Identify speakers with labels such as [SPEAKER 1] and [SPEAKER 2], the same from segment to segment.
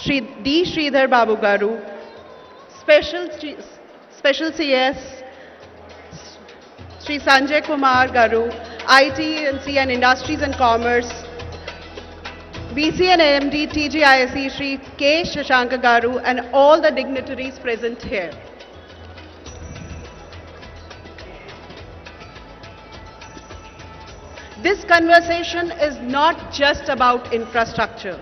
[SPEAKER 1] Shri D. Sridhar Babu Garu, Special, Special CS Shri Sanjay Kumar Garu, IT&C and Industries and Commerce, VC and AMD TGISE Shri K. Shashanka Garu, and all the dignitaries present here. This conversation is not just about infrastructure.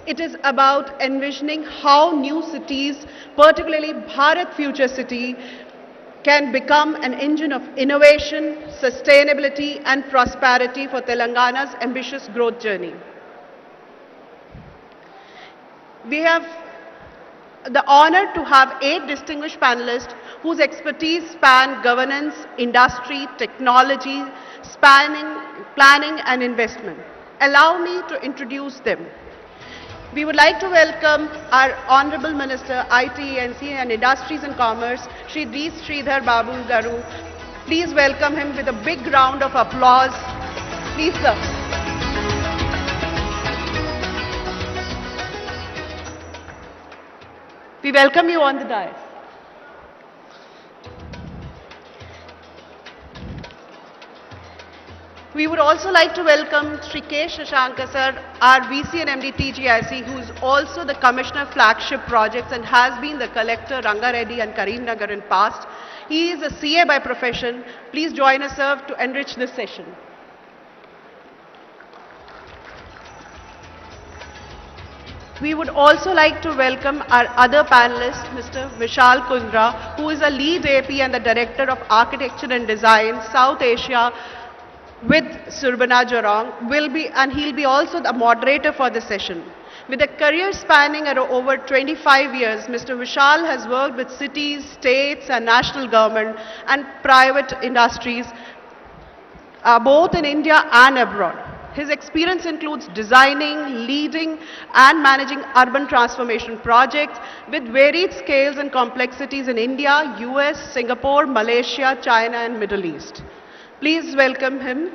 [SPEAKER 1] It is about envisioning how new cities, particularly Bharat Future City, can become an engine of innovation, sustainability and prosperity for Telangana's ambitious growth journey. We have the honor to have 8 distinguished panelists whose expertise span governance, industry, technology, planning and investment. Allow me to introduce them. We would like to welcome our Honorable Minister, IT&C and Industries and Commerce, Shri D. Sridhar Babu Garu. Please welcome him with a big round of applause. Please, sir. We welcome you on the dais. We would also like to welcome Shri K. Shashanka sir, our VC and MD TGIC, who is also the Commissioner Flagship Projects and has been the Collector Ranga Reddy and Karimnagar in past. He is a CA by profession. Please join us, sir, to enrich this session. We would also like to welcome our other panelist, Mr. Vishal Kundra, who is a lead AP and the Director of Architecture and Design, South Asia, with Surbana Jorong, and he'll be also the moderator for the session. With a career spanning over 25 years, Mr. Vishal has worked with cities, states and national government and private industries, both in India and abroad. His experience includes designing, leading and managing urban transformation projects with varied scales and complexities in India, US, Singapore, Malaysia, China and Middle East. Please welcome him.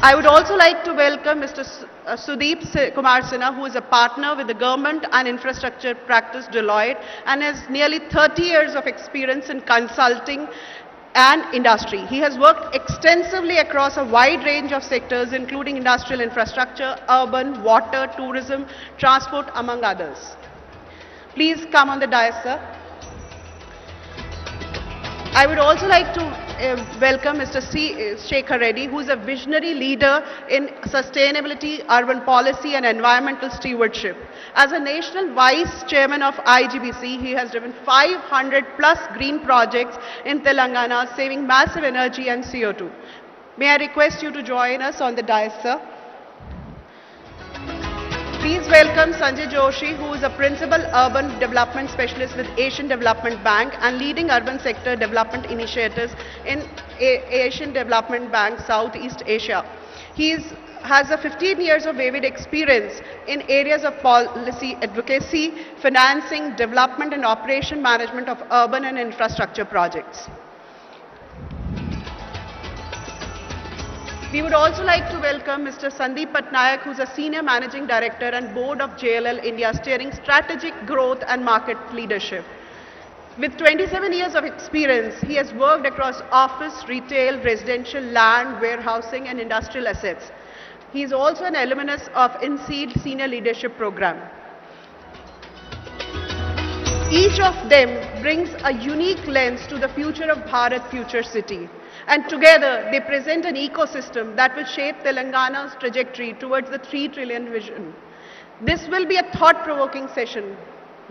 [SPEAKER 1] I would also like to welcome Mr. Sudeep Kumar Sinha, who is a partner with the Government and Infrastructure Practice Deloitte and has nearly 30 years of experience in consulting and industry. He has worked extensively across a wide range of sectors, including industrial infrastructure, urban, water, tourism, transport, among others. Please come on the dais, sir. I would also like to welcome Mr. Shekhar Reddy, who is a visionary leader in sustainability, urban policy and environmental stewardship. As a national vice chairman of IGBC, he has driven 500 plus green projects in Telangana, saving massive energy and CO2. May I request you to join us on the dais, sir? Please welcome Sanjay Joshi, who is a Principal Urban Development Specialist with Asian Development Bank and leading urban sector development initiatives in Asian Development Bank, Southeast Asia. He has a 15 years of vivid experience in areas of policy advocacy, financing, development and operation management of urban and infrastructure projects. We would also like to welcome Mr. Sandeep Patnaik, who is a Senior Managing Director and Board of JLL India, steering strategic growth and market leadership. With 27 years of experience, he has worked across office, retail, residential, land, warehousing and industrial assets. He is also an alumnus of INSEED Senior Leadership Program. Each of them brings a unique lens to the future of Bharat Future City. And together, they present an ecosystem that will shape Telangana's trajectory towards the 3 trillion vision. This will be a thought-provoking session.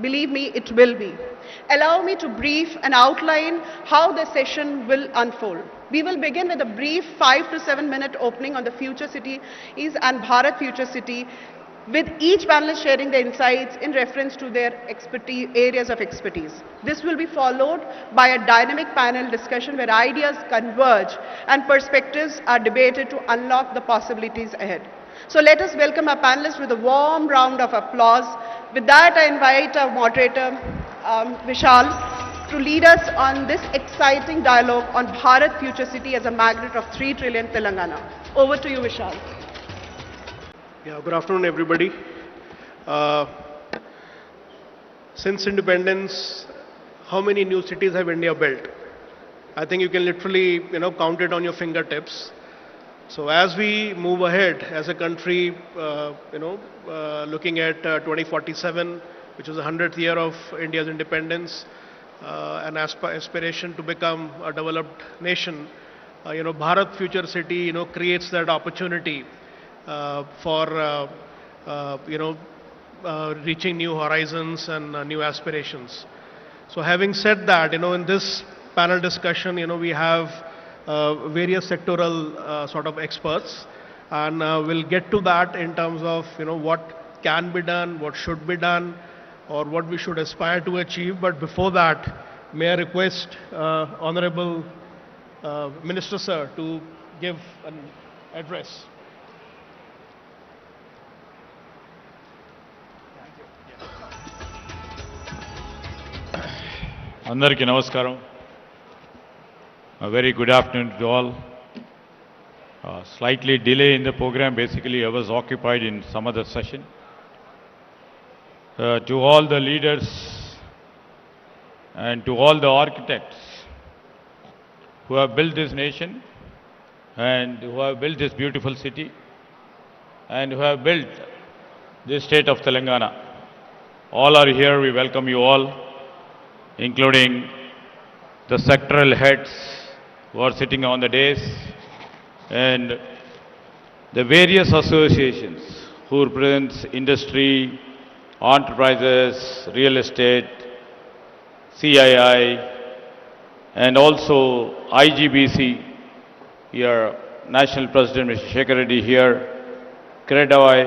[SPEAKER 1] Believe me, it will be. Allow me to brief and outline how the session will unfold. We will begin with a brief 5 to 7 minute opening on the future cities and Bharat Future City, with each panelist sharing their insights in reference to their areas of expertise. This will be followed by a dynamic panel discussion where ideas converge and perspectives are debated to unlock the possibilities ahead. So let us welcome our panelists with a warm round of applause. With that, I invite our moderator, Vishal, to lead us on this exciting dialogue on Bharat Future City as a magnet of 3 trillion Telangana. Over to you, Vishal.
[SPEAKER 2] Yeah, good afternoon, everybody. Uh, since independence, how many new cities have India built? I think you can literally, count it on your fingertips. So as we move ahead as a country, looking at 2047, which is the 100th year of India's independence, an aspiration to become a developed nation, Bharat Future City, creates that opportunity for, reaching new horizons and new aspirations. So having said that, in this panel discussion, we have various sectoral sort of experts, and we'll get to that in terms of, what can be done, what should be done, or what we should aspire to achieve. But before that, may I request Honorable Minister Sir to give an address.
[SPEAKER 3] అందరికీ నమస్కారం. A very good afternoon to all. Slightly delay in the program. Basically, I was occupied in some other session. To all the leaders and to all the architects who have built this nation and who have built this beautiful city and who have built this state of Telangana. All are here. We welcome you all, including the sectoral heads who are sitting on the dais and the various associations who represents industry, enterprises, real estate, CII, and also IGBC, here, National President Mr. Shekhar Reddy here, Credoi,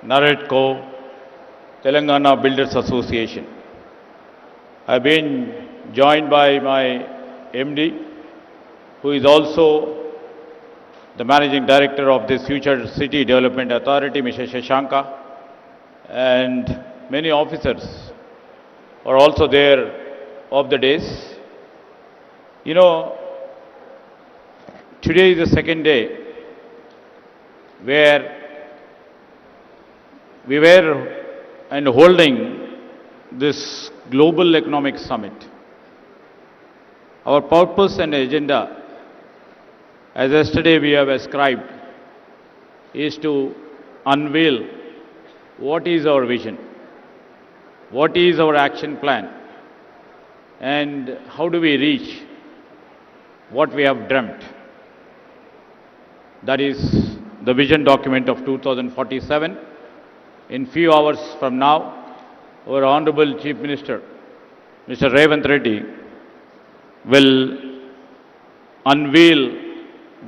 [SPEAKER 3] Naredco, Telangana Builders Association. I've been joined by my MD, who is also the Managing Director of this Future City Development Authority, Mr. Shashanka, and many officers are also there of the days. You know, today is the second day where we were and holding this Global Economic Summit. Our purpose and agenda, as yesterday we have ascribed, is to unveil what is our vision, what is our action plan, and how do we reach what we have dreamt. That is the vision document of 2047. In few hours from now, our Honorable Chief Minister, Mr. Reddy, will unveil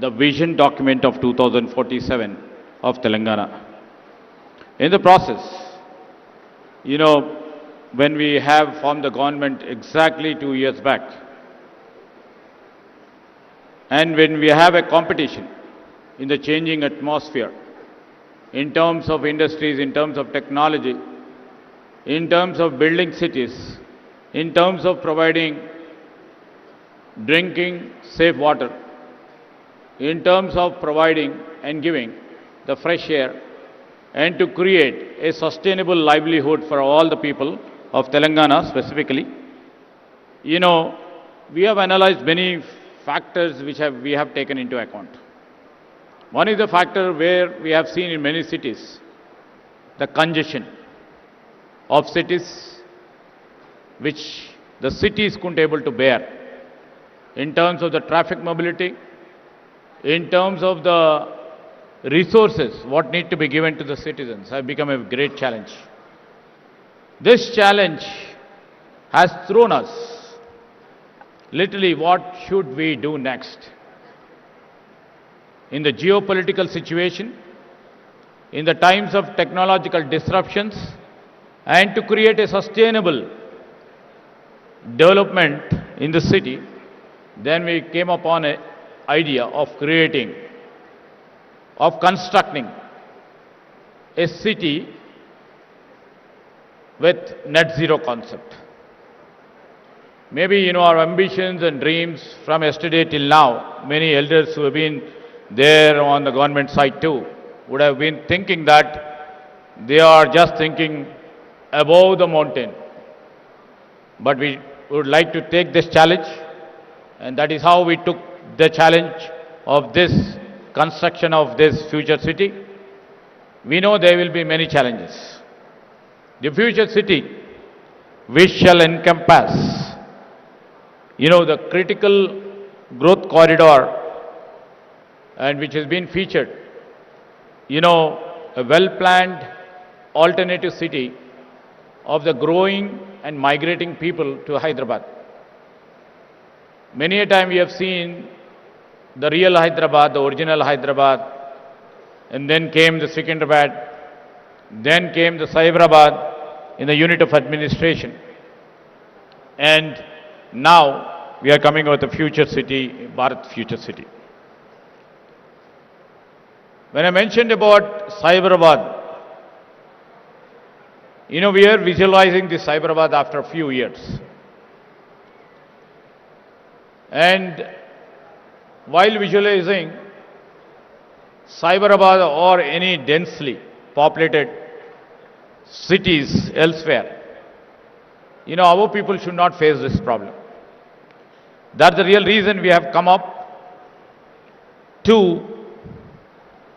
[SPEAKER 3] the vision document of 2047 of Telangana. In the process, when we have formed the government exactly 2 years back, and when we have a competition in the changing atmosphere, in terms of industries, in terms of technology, in terms of building cities, in terms of providing drinking safe water, in terms of providing and giving the fresh air, and to create a sustainable livelihood for all the people of Telangana specifically. We have analyzed many factors which we have taken into account. One is the factor where we have seen in many cities the congestion of cities which the cities couldn't able to bear in terms of the traffic mobility, in terms of the resources what need to be given to the citizens have become a great challenge. This challenge has thrown us literally what should we do next in the geopolitical situation, in the times of technological disruptions, and to create a sustainable development in the city. Then we came upon an idea of constructing a city with net zero concept. Maybe, our ambitions and dreams from yesterday till now, many elders who have been there on the government side too, would have been thinking that they are just thinking above the mountain. But we would like to take this challenge, and that is how we took the challenge of this construction of this future city. We know there will be many challenges. The future city, which shall encompass, the critical growth corridor, and which has been featured, a well-planned alternative city of the growing and migrating people to Hyderabad. Many a time we have seen the real Hyderabad, the original Hyderabad, and then came the Secunderabad, then came the Cyberabad in the unit of administration. And now we are coming with the future city, Bharat future city. When I mentioned about Cyberabad, we are visualizing this Cyberabad after a few years. And while visualizing Cyberabad or any densely populated cities elsewhere, our people should not face this problem. That's the real reason we have come up to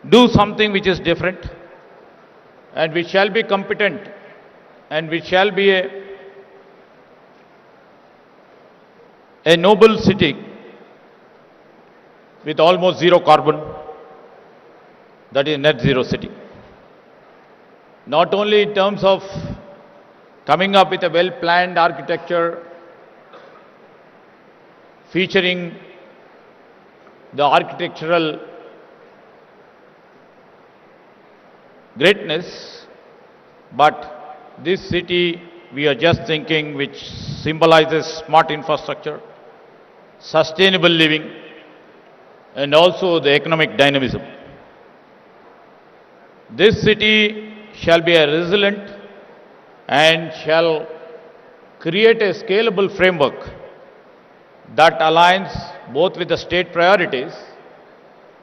[SPEAKER 3] do something which is different, and which shall be competent, and which shall be a noble city with almost zero carbon, that is net zero city. Not only in terms of coming up with a well-planned architecture featuring the architectural greatness, but this city we are just thinking which symbolizes smart infrastructure, sustainable living, and also the economic dynamism. This city shall be a resilient and shall create a scalable framework that aligns both with the state priorities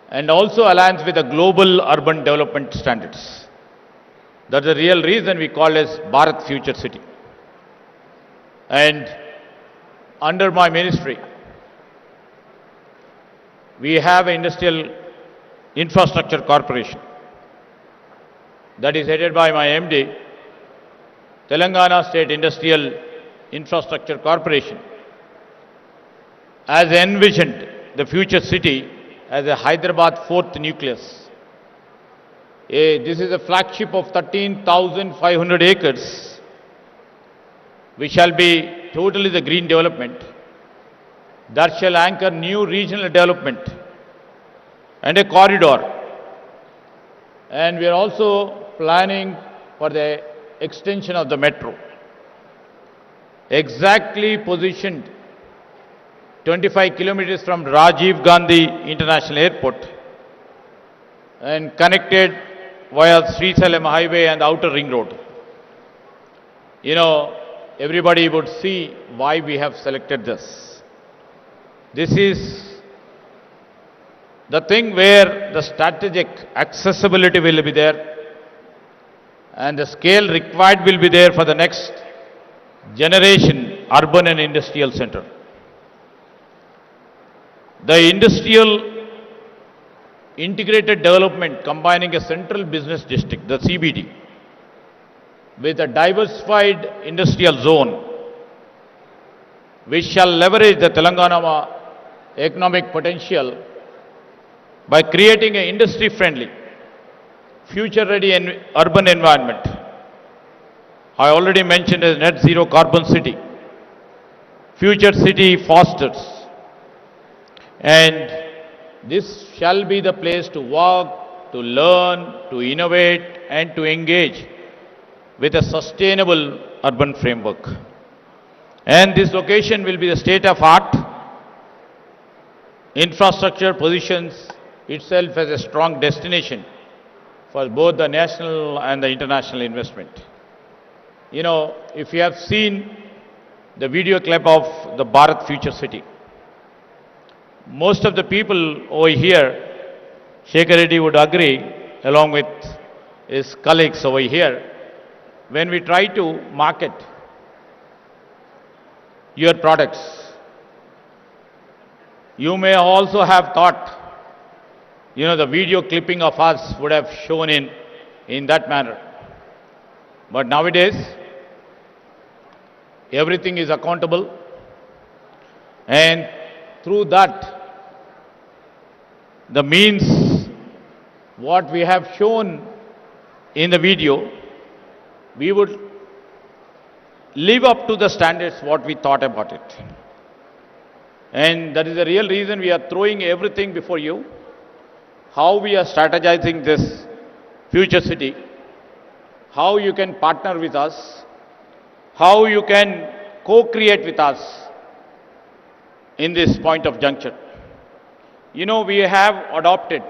[SPEAKER 3] and also aligns with the global urban development standards. That's the real reason we call it Bharat Future City. And under my ministry, we have an industrial infrastructure corporation that is headed by my MD, Telangana State Industrial Infrastructure Corporation, has envisioned the future city as a Hyderabad fourth nucleus. This is a flagship of 13,500 acres, which shall be totally the green development, that shall anchor new regional development and a corridor. And we are also planning for the extension of the metro, exactly positioned 25 kilometers from Rajiv Gandhi International Airport and connected via Srisalam Highway and Outer Ring Road. Everybody would see why we have selected this. This is the thing where the strategic accessibility will be there and the scale required will be there for the next generation urban and industrial center. The industrial integrated development combining a central business district, the CBD, with a diversified industrial zone, which shall leverage the Telangana economic potential by creating an industry-friendly, future-ready urban environment. I already mentioned a net zero carbon city. Future city fosters. And this shall be the place to work, to learn, to innovate, and to engage with a sustainable urban framework. And this location will be the state-of-art infrastructure positions itself as a strong destination for both the national and the international investment. If you have seen the video clip of the Bharat Future City, most of the people over here, Shekhar Reddy would agree, along with his colleagues over here, when we try to market your products, you may also have thought, the video clipping of us would have shown in that manner. But nowadays, everything is accountable, and through that, the means what we have shown in the video, we would live up to the standards what we thought about it. And that is the real reason we are throwing everything before you, how we are strategizing this future city, how you can partner with us, how you can co-create with us in this point of juncture. We have adopted,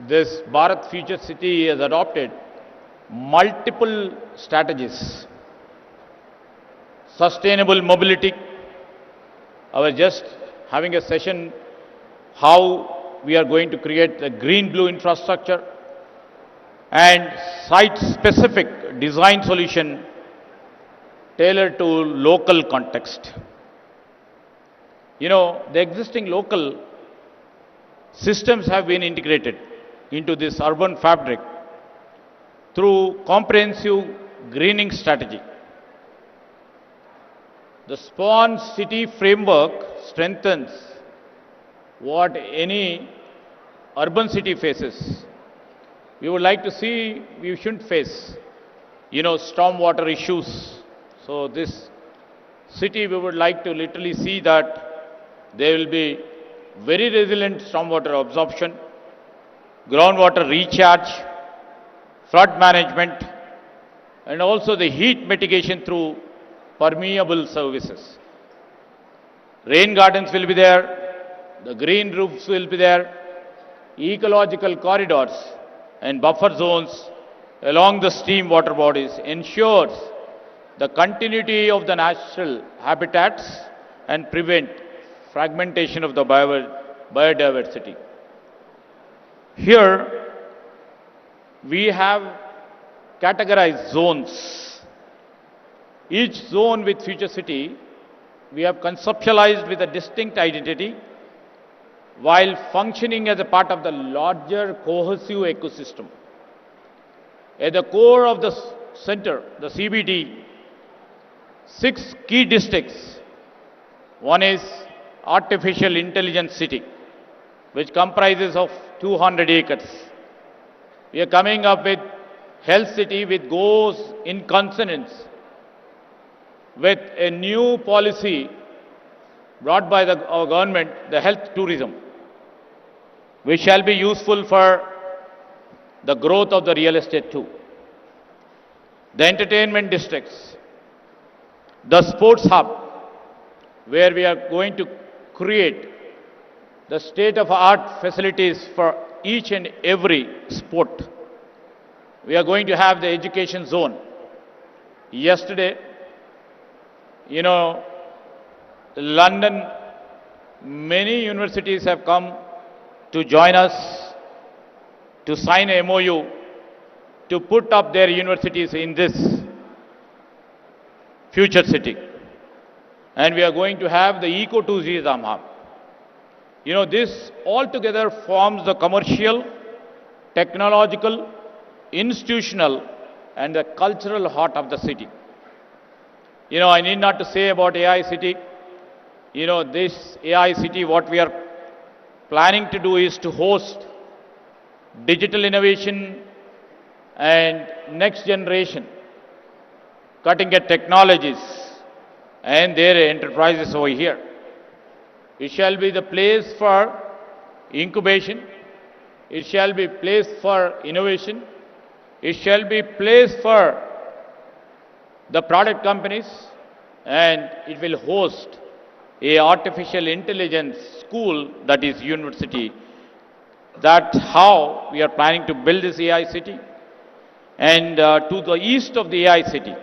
[SPEAKER 3] this Bharat Future City has adopted multiple strategies. Sustainable mobility. I was just having a session how we are going to create a green-blue infrastructure and site-specific design solution tailored to local context. The existing local systems have been integrated into this urban fabric through comprehensive greening strategy. The Spawn City framework strengthens what any urban city faces. We would like to see, we shouldn't face, stormwater issues. So this city, we would like to literally see that there will be very resilient stormwater absorption, groundwater recharge, flood management, and also the heat mitigation through permeable services. Rain gardens will be there, the green roofs will be there, ecological corridors and buffer zones along the stream water bodies ensures the continuity of the natural habitats and prevent fragmentation of the biodiversity. Here, we have categorized zones. Each zone with Future City, we have conceptualized with a distinct identity while functioning as a part of the larger cohesive ecosystem. At the core of the center, the CBD, 6 key districts. One is Artificial Intelligence City, which comprises of 200 acres. We are coming up with Health City, which goes in consonance with a new policy brought by our government, the health tourism, which shall be useful for the growth of the real estate too. The entertainment districts, the sports hub, where we are going to create the state-of-art facilities for each and every sport. We are going to have the education zone. Yesterday, London, many universities have come to join us to sign a MOU to put up their universities in this future city. And we are going to have the eco-tourism hub. This altogether forms the commercial, technological, institutional, and the cultural heart of the city. I need not to say about AI city. This AI city, what we are planning to do is to host digital innovation and next generation cutting-edge technologies and their enterprises over here. It shall be the place for incubation. It shall be place for innovation. It shall be place for the product companies, and it will host a artificial intelligence school, that is university. That's how we are planning to build this AI city. And to the east of the AI city,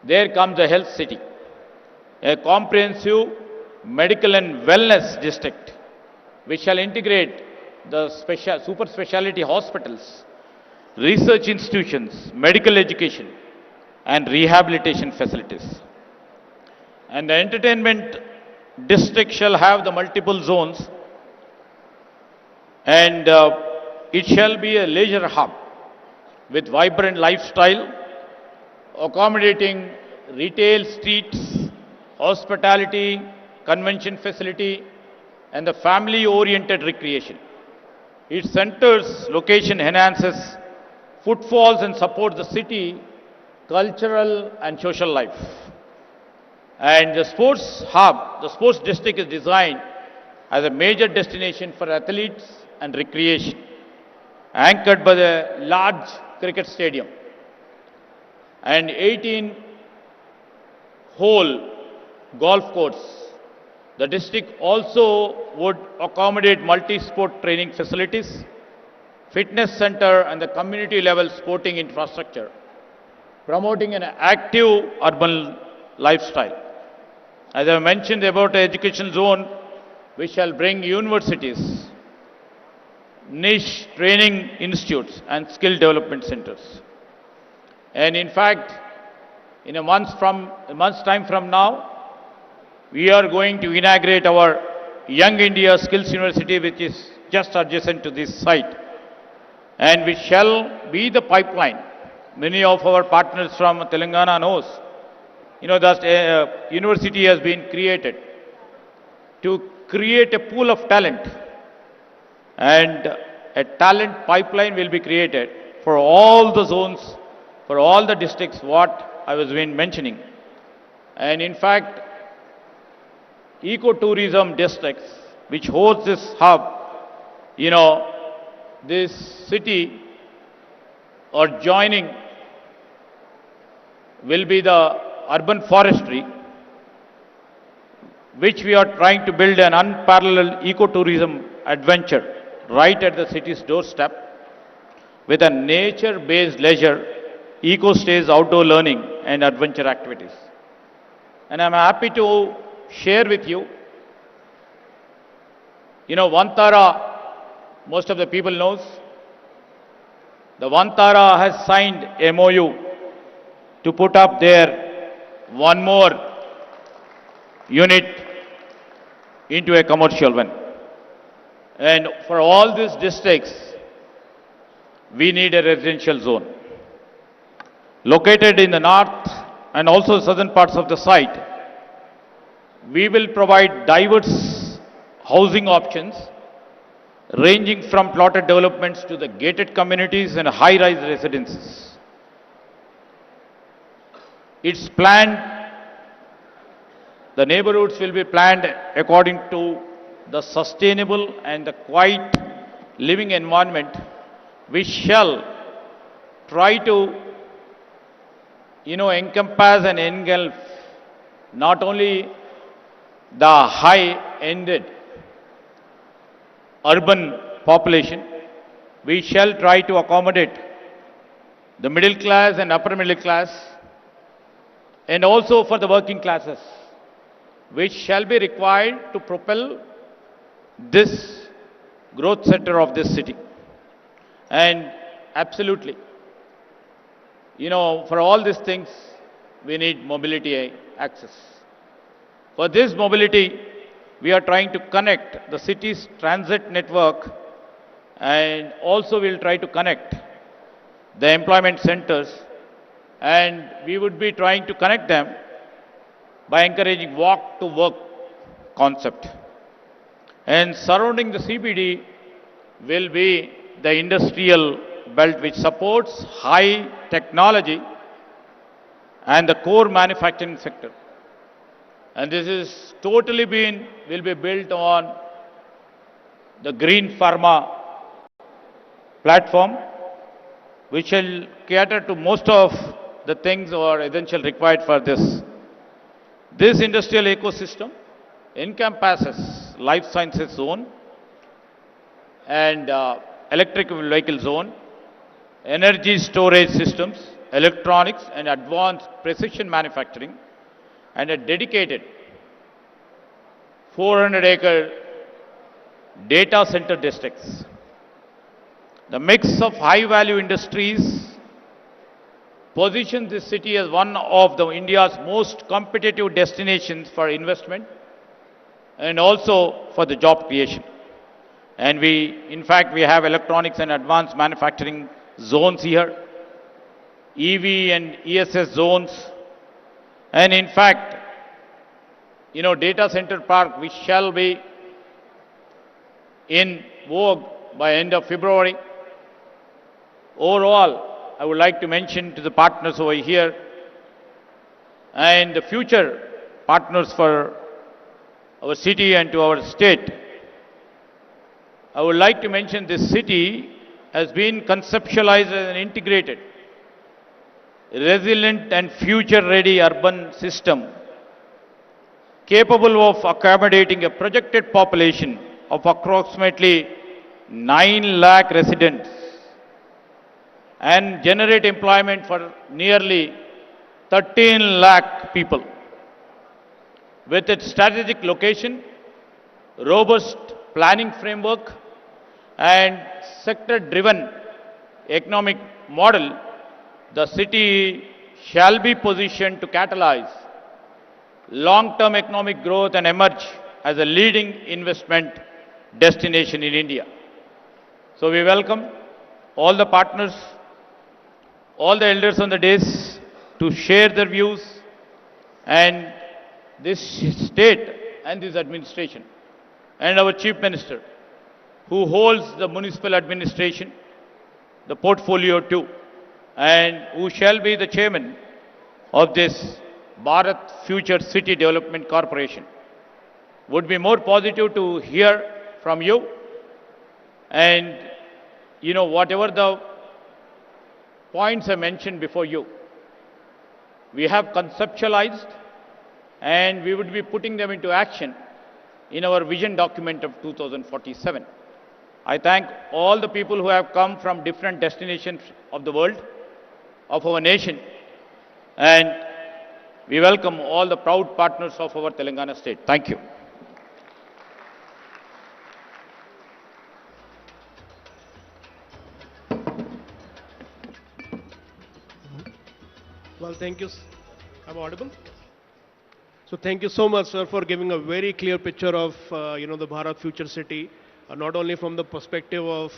[SPEAKER 3] there comes the health city, a comprehensive medical and wellness district, which shall integrate the super specialty hospitals, research institutions, medical education, and rehabilitation facilities. And the entertainment district shall have the multiple zones, and it shall be a leisure hub with vibrant lifestyle, accommodating retail streets, hospitality, convention facility, and the family-oriented recreation. Its center's location enhances footfalls and supports the city cultural and social life. And the sports hub, the sports district is designed as a major destination for athletes and recreation, anchored by the large cricket stadium and 18-hole golf course. The district also would accommodate multi-sport training facilities, fitness center and the community level sporting infrastructure, promoting an active urban lifestyle. As I mentioned about the education zone, we shall bring universities, niche training institutes and skill development centers. And in fact, in a month's time from now, we are going to inaugurate our Young India Skills University, which is just adjacent to this site, and which shall be the pipeline. Many of our partners from Telangana knows, that university has been created to create a pool of talent, and a talent pipeline will be created for all the zones, for all the districts what I was been mentioning. And in fact, ecotourism districts which host this hub, this city or joining will be the urban forestry, which we are trying to build an unparalleled ecotourism adventure right at the city's doorstep with a nature-based leisure, eco-stays, outdoor learning and adventure activities. And I'm happy to share with you, Vantara, most of the people knows, the Vantara has signed MOU to put up there one more unit into a commercial one. And for all these districts, we need a residential zone. Located in the north and also southern parts of the site, we will provide diverse housing options ranging from plotted developments to the gated communities and high-rise residences. It's planned, the neighborhoods will be planned according to the sustainable and the quiet living environment, which shall try to, encompass and engulf not only the high-ended urban population, we shall try to accommodate the middle class and upper middle class, and also for the working classes, which shall be required to propel this growth center of this city. And absolutely, for all these things, we need mobility access. For this mobility, we are trying to connect the city's transit network, and also we'll try to connect the employment centers, and we would be trying to connect them by encouraging walk to work concept. And surrounding the CBD will be the industrial belt, which supports high technology and the core manufacturing sector. And this is totally will be built on the green pharma platform, which will cater to most of the things or essential required for this. This industrial ecosystem encompasses life sciences zone and electric vehicle zone, energy storage systems, electronics and advanced precision manufacturing, and a dedicated 400-acre data center districts. The mix of high-value industries positions this city as one of the India's most competitive destinations for investment and also for the job creation. And in fact, we have electronics and advanced manufacturing zones here, EV and ESS zones, and in fact, data center park, which shall be in vogue by end of February. Overall, I would like to mention to the partners over here and the future partners for our city and to our state. I would like to mention this city has been conceptualized as an integrated, resilient and future-ready urban system capable of accommodating a projected population of approximately 9 lakh residents and generate employment for nearly 13 lakh people. With its strategic location, robust planning framework, and sector-driven economic model, the city shall be positioned to catalyze long-term economic growth and emerge as a leading investment destination in India. So we welcome all the partners, all the elders on the dais to share their views, and this state and this administration and our Chief Minister, who holds the municipal administration, the portfolio too, and who shall be the chairman of this Bharat Future City Development Corporation. Would be more positive to hear from you, and whatever the points I mentioned before you, we have conceptualized and we would be putting them into action in our vision document of 2047. I thank all the people who have come from different destinations of the world, of our nation, and we welcome all the proud partners of our Telangana state. Thank you.
[SPEAKER 2] Well, thank you. I'm audible? So thank you so much, sir, for giving a very clear picture of, the Bharat Future City, not only from the perspective of,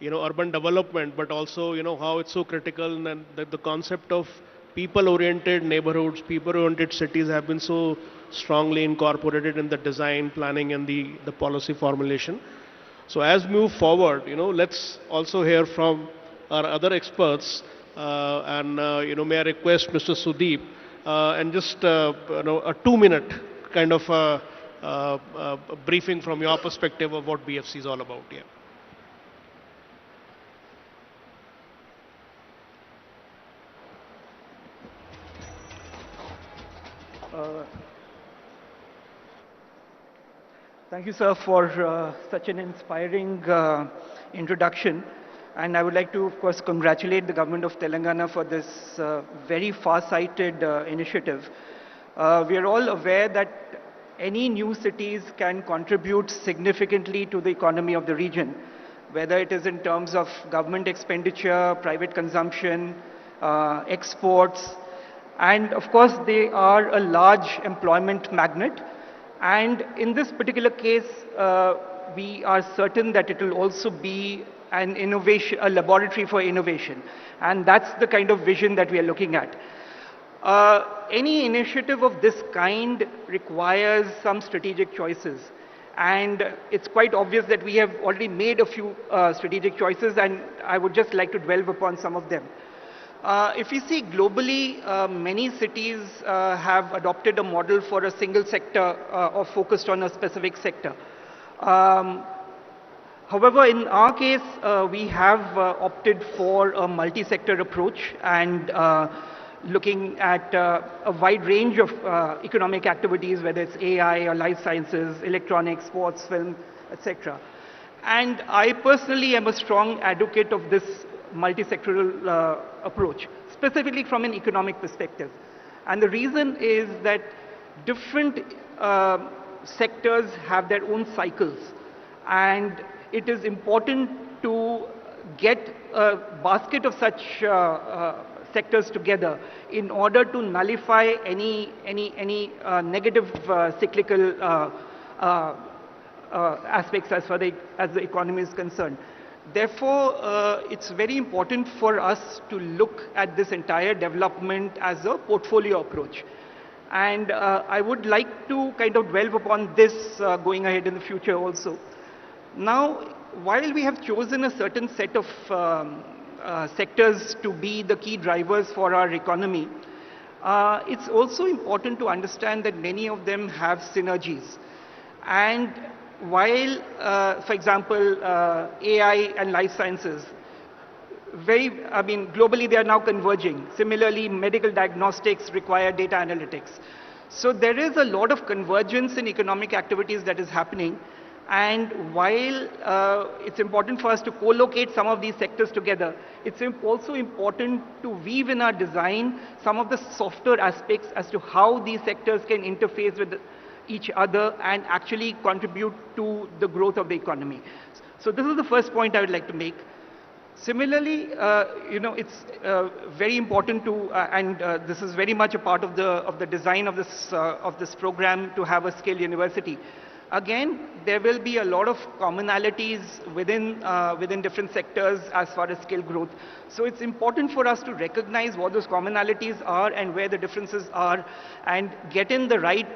[SPEAKER 2] urban development, but also, how it's so critical and that the concept of people-oriented neighborhoods, people-oriented cities have been so strongly incorporated in the design, planning, and the policy formulation. So as we move forward, let's also hear from our other experts, may I request Mr. Sudeep, and just a 2-minute kind of briefing from your perspective of what BFC is all about. Yeah.
[SPEAKER 4] Thank you, sir, for such an inspiring introduction. And I would like to, of course, congratulate the government of Telangana for this very far-sighted initiative. We are all aware that any new cities can contribute significantly to the economy of the region, whether it is in terms of government expenditure, private consumption, exports, and of course they are a large employment magnet. And in this particular case, we are certain that it will also be an innovation, a laboratory for innovation. And that's the kind of vision that we are looking at. Any initiative of this kind requires some strategic choices. And it's quite obvious that we have already made a few strategic choices, and I would just like to dwell upon some of them. If you see globally, many cities have adopted a model for a single sector or focused on a specific sector. However, in our case, we have opted for a multi-sector approach and looking at a wide range of economic activities, whether it's AI or life sciences, electronics, sports, film, etc. And I personally am a strong advocate of this multi-sectoral approach, specifically from an economic perspective. And the reason is that different sectors have their own cycles, and it is important to get a basket of such sectors together in order to nullify any negative cyclical aspects as far as the economy is concerned. Therefore, it's very important for us to look at this entire development as a portfolio approach. And I would like to kind of delve upon this going ahead in the future also. Now, while we have chosen a certain set of sectors to be the key drivers for our economy, it's also important to understand that many of them have synergies. And while, for example, AI and life sciences, globally they are now converging. Similarly, medical diagnostics require data analytics. So there is a lot of convergence in economic activities that is happening. And while it's important for us to co-locate some of these sectors together, it's also important to weave in our design some of the softer aspects as to how these sectors can interface with each other and actually contribute to the growth of the economy. So this is the first point I would like to make. Similarly, it's very important to, and this is very much a part of the design of this program, to have a skilled university. Again, there will be a lot of commonalities within different sectors as far as skill growth. So it's important for us to recognize what those commonalities are and where the differences are, and get in the right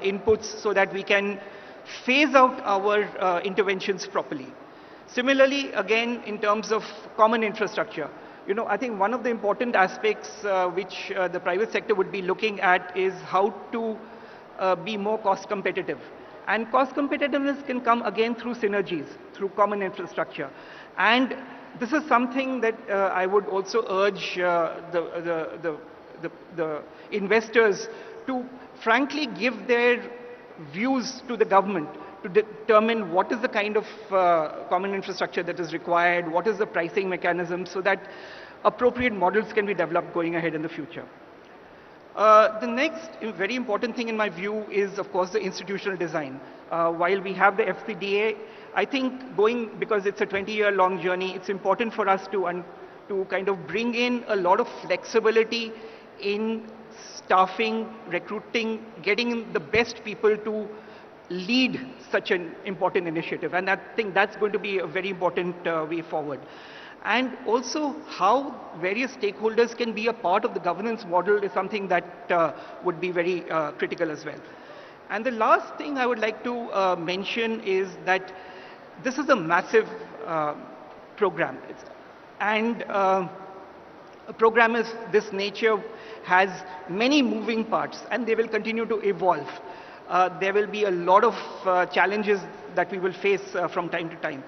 [SPEAKER 4] inputs so that we can phase out our interventions properly. Similarly, again, in terms of common infrastructure, I think one of the important aspects which the private sector would be looking at is how to be more cost competitive. And cost competitiveness can come again through synergies, through common infrastructure. And this is something that I would also urge the investors to frankly give their views to the government to determine what is the kind of common infrastructure that is required, what is the pricing mechanism, so that appropriate models can be developed going ahead in the future. The next very important thing in my view is, of course, the institutional design. While we have the FPDA, I think because it's a 20-year-long journey, it's important for us to kind of bring in a lot of flexibility in staffing, recruiting, getting the best people to lead such an important initiative. And I think that's going to be a very important way forward. And also how various stakeholders can be a part of the governance model is something that would be very critical as well. And the last thing I would like to mention is that this is a massive program. And a program of this nature has many moving parts, and they will continue to evolve. There will be a lot of challenges that we will face from time to time.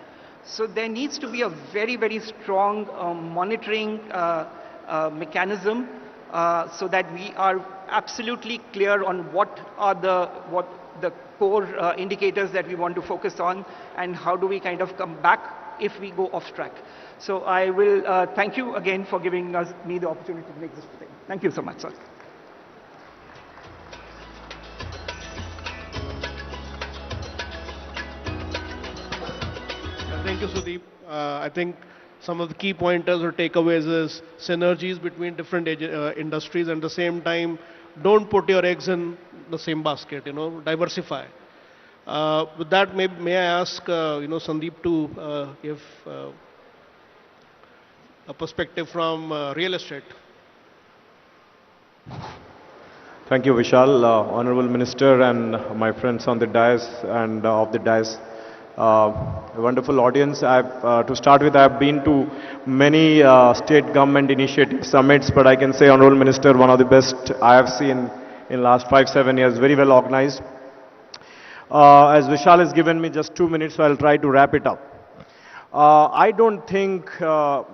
[SPEAKER 4] So there needs to be a very, very strong monitoring mechanism so that we are absolutely clear on what are the core indicators that we want to focus on, and how do we kind of come back if we go off track. So I will thank you again for giving me the opportunity to make this thing. Thank you so much, sir.
[SPEAKER 2] Thank you, Sudeep. I think some of the key pointers or takeaways is synergies between different industries, and at the same time, don't put your eggs in the same basket, diversify. With that, may I ask, Sandeep to give a perspective from real estate.
[SPEAKER 5] Thank you, Vishal, Honorable Minister, and my friends on the dais and off the dais. A wonderful audience. To start with, I've been to many state government initiative summits, but I can say, Honorable Minister, one of the best I have seen in last 5-7 years, very well organized. As Vishal has given me just 2 minutes, so I'll try to wrap it up. I don't think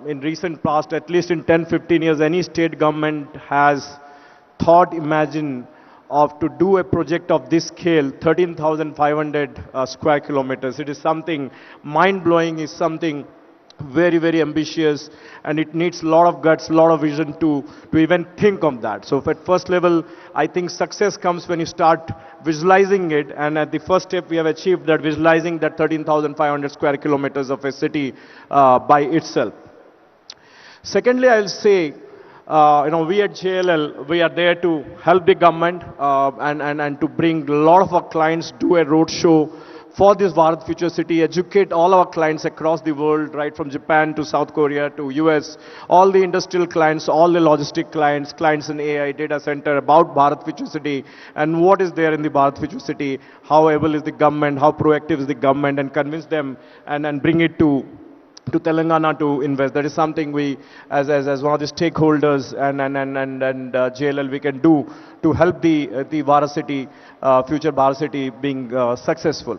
[SPEAKER 5] in recent past, at least in 10-15 years, any state government has imagined of to do a project of this scale, 13,500 square kilometers. It is something mind-blowing, is something very, very ambitious, and it needs a lot of guts, a lot of vision to even think of that. So at first level, I think success comes when you start visualizing it, and at the first step we have achieved that, visualizing that 13,500 square kilometers of a city by itself. Secondly, I'll say, we at JLL, we are there to help the government and to bring a lot of our clients, do a roadshow for this Bharat Future City, educate all our clients across the world, right from Japan to South Korea to US, all the industrial clients, all the logistic clients, clients in AI, data center, about Bharat Future City and what is there in the Bharat Future City, how able is the government, how proactive is the government, and convince them and bring it to Telangana to invest. That is something we, as one of the stakeholders and JLL, we can do to help the Bharat City, future Bharat City being successful.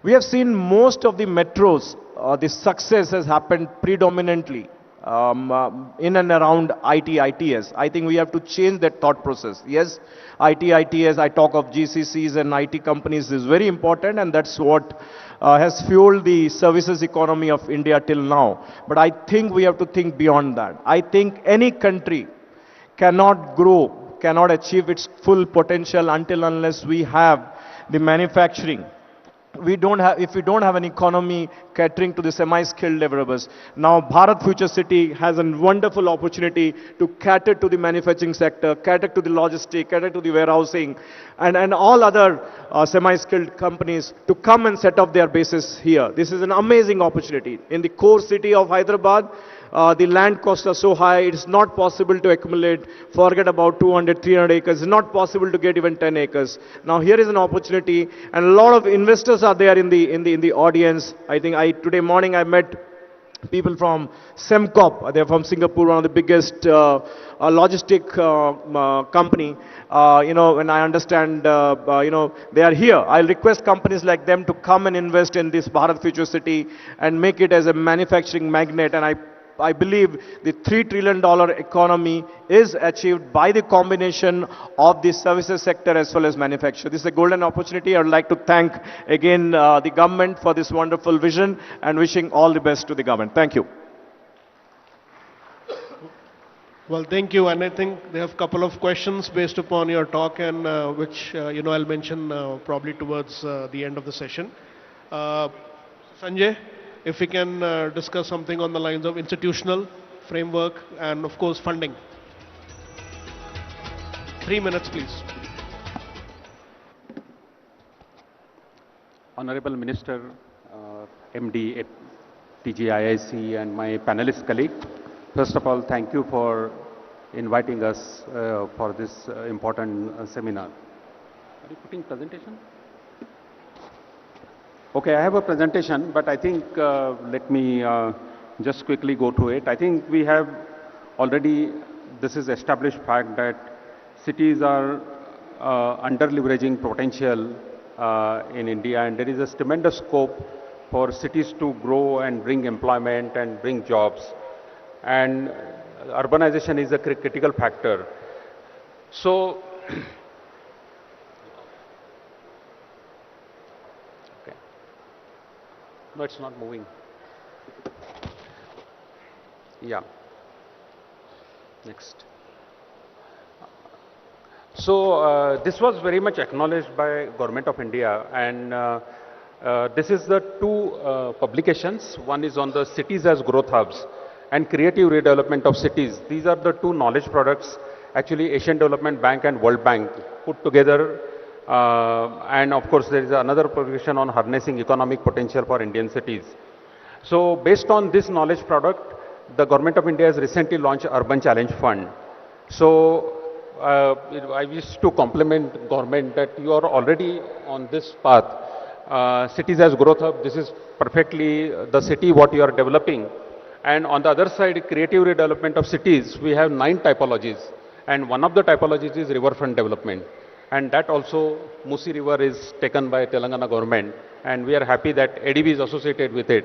[SPEAKER 5] We have seen most of the metros, the success has happened predominantly in and around IT, ITS. I think we have to change that thought process. Yes, IT, ITS, I talk of GCCs and IT companies is very important, and that's what has fueled the services economy of India till now. But I think we have to think beyond that. I think any country cannot grow, cannot achieve its full potential until unless we have the manufacturing. If we don't have an economy catering to the semi-skilled laborers. Now Bharat Future City has a wonderful opportunity to cater to the manufacturing sector, cater to the logistics, cater to the warehousing, and all other semi-skilled companies to come and set up their bases here. This is an amazing opportunity. In the core city of Hyderabad, the land costs are so high, it's not possible to accumulate, forget about 200, 300 acres, it's not possible to get even 10 acres. Now here is an opportunity, and a lot of investors are there in the audience. I think today morning I met people from Semcop, they're from Singapore, one of the biggest logistic company. And I understand, they are here. I'll request companies like them to come and invest in this Bharat Future City and make it as a manufacturing magnet, and I believe the $3 trillion economy is achieved by the combination of the services sector as well as manufacturing. This is a golden opportunity. I would like to thank again the government for this wonderful vision, and wishing all the best to the government. Thank you.
[SPEAKER 2] Well, thank you. And I think they have a couple of questions based upon your talk, and which I'll mention probably towards the end of the session. Sanjay, if we can discuss something on the lines of institutional framework and of course funding. 3 minutes, please.
[SPEAKER 6] Honorable Minister, MD at TGIIC, and my panelist colleague, first of all, thank you for inviting us for this important seminar. Are you putting presentation? Okay, I have a presentation, but I think let me just quickly go through it. I think we have already, this is established fact that cities are under-leveraging potential in India, and there is a tremendous scope for cities to grow and bring employment and bring jobs. And urbanization is a critical factor. So, no, it's not moving. Yeah. Next. So this was very much acknowledged by Government of India, and this is the two publications. One is on the cities as growth hubs and creative redevelopment of cities. These are the two knowledge products, actually Asian Development Bank and World Bank put together. And of course, there is another publication on harnessing economic potential for Indian cities. So based on this knowledge product, the Government of India has recently launched Urban Challenge Fund. So I wish to compliment government that you are already on this path. Cities as growth hub, this is perfectly the city what you are developing. And on the other side, creative redevelopment of cities, we have 9 typologies. And one of the typologies is riverfront development. And that also, Musi River is taken by Telangana government. And we are happy that ADB is associated with it.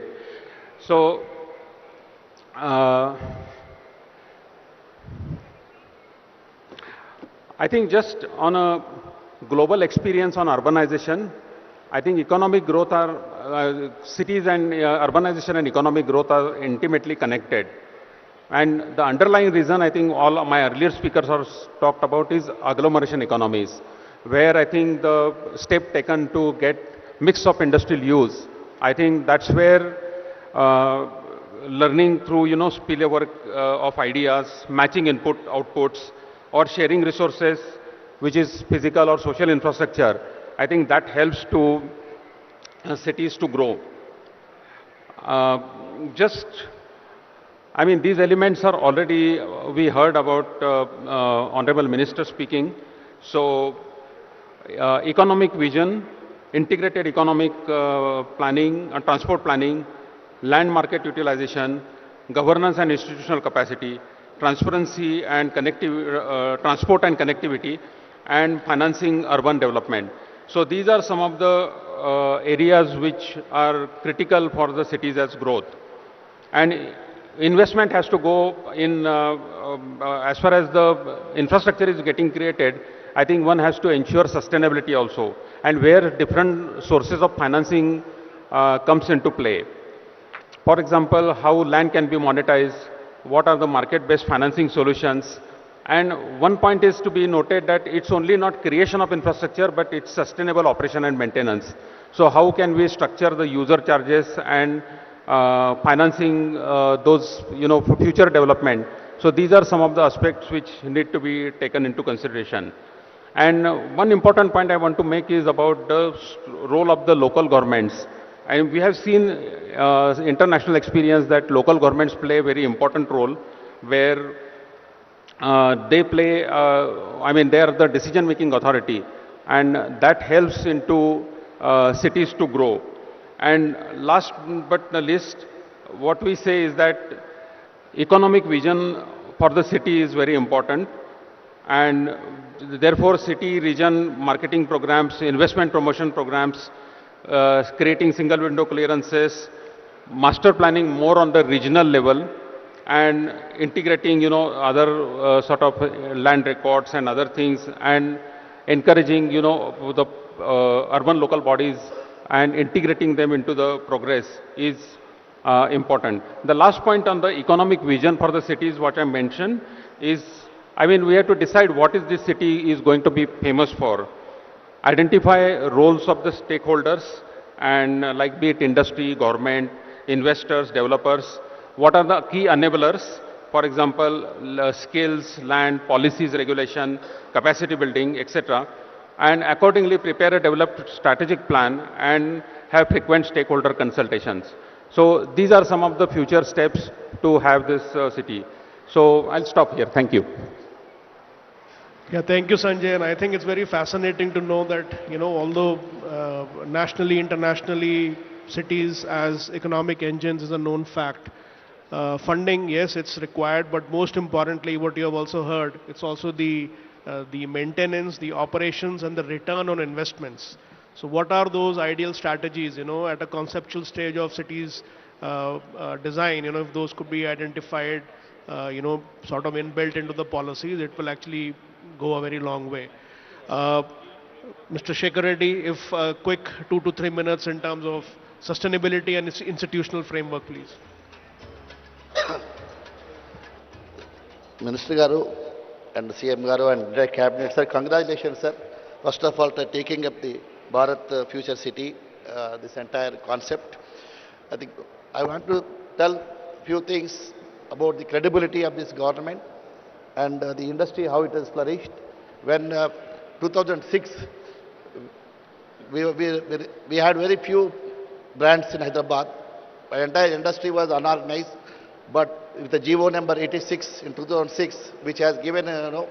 [SPEAKER 6] So, I think just on a global experience on urbanization, I think economic growth are cities and urbanization and economic growth are intimately connected. And the underlying reason I think all of my earlier speakers have talked about is agglomeration economies, where I think the step taken to get mix of industrial use, I think that's where learning through, spillover of ideas, matching input outputs, or sharing resources, which is physical or social infrastructure, I think that helps to cities to grow. Uh, just I mean, these elements are already, we heard about Honorable Minister speaking. So, economic vision, integrated economic planning, transport planning, land market utilization, governance and institutional capacity, transparency and transport and connectivity, and financing urban development. So, these are some of the areas which are critical for the cities as growth. And investment has to go in, as far as the infrastructure is getting created, I think one has to ensure sustainability also, and where different sources of financing comes into play. For example, how land can be monetized, what are the market-based financing solutions, and one point is to be noted that it's only not creation of infrastructure, but it's sustainable operation and maintenance. So how can we structure the user charges and financing those, for future development. So these are some of the aspects which need to be taken into consideration. And one important point I want to make is about the role of the local governments. And we have seen international experience that local governments play a very important role, where they play, they are the decision-making authority, and that helps into cities to grow. And last but not least, what we say is that economic vision for the city is very important, and therefore city region marketing programs, investment promotion programs, creating single window clearances, master planning more on the regional level, and integrating, other sort of land records and other things, and encouraging, the urban local bodies and integrating them into the progress is important. The last point on the economic vision for the cities, what I mentioned, is, we have to decide what is this city is going to be famous for. Identify roles of the stakeholders, and like be it industry, government, investors, developers. What are the key enablers? For example, skills, land, policies, regulation, capacity building, etc. And accordingly prepare a developed strategic plan and have frequent stakeholder consultations. So these are some of the future steps to have this city. So I'll stop here. Thank you.
[SPEAKER 2] Yeah, thank you, Sanjay. And I think it's very fascinating to know that, although nationally, internationally, cities as economic engines is a known fact. Funding, yes, it's required, but most importantly, what you have also heard, it's also the maintenance, the operations, and the return on investments. So what are those ideal strategies, at a conceptual stage of cities design, if those could be identified, sort of inbuilt into the policies, it will actually go a very long way. Mr. Shekhar Reddy, if a quick 2 to 3 minutes in terms of sustainability and its institutional framework, please.
[SPEAKER 7] Minister Garu and CM Garu and the Cabinet, sir, congratulations, sir. First of all, for taking up the Bharat Future City, this entire concept. I think I want to tell few things about the credibility of this government and the industry, how it has flourished. When 2006, we had very few brands in Hyderabad. The entire industry was unorganized, but with the GO number 86 in 2006, which has given, to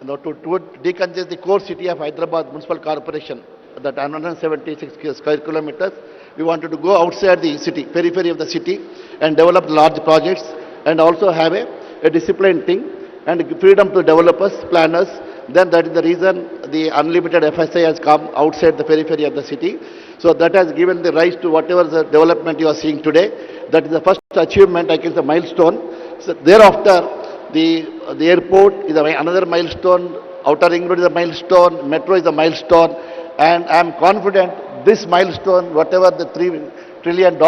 [SPEAKER 7] decongest the core city of Hyderabad Municipal Corporation, that 176 square kilometers, we wanted to go outside the city, periphery of the city, and develop large projects, and also have a disciplined thing, and freedom to developers, planners. Then that is the reason the unlimited FSI has come outside the periphery of the city. So that has given the rise to whatever the development you are seeing today. That is the first achievement, I guess, the milestone. So thereafter, the airport is another milestone, outer ring road is a milestone, metro is a milestone, and I am confident this milestone, whatever the $3 trillion,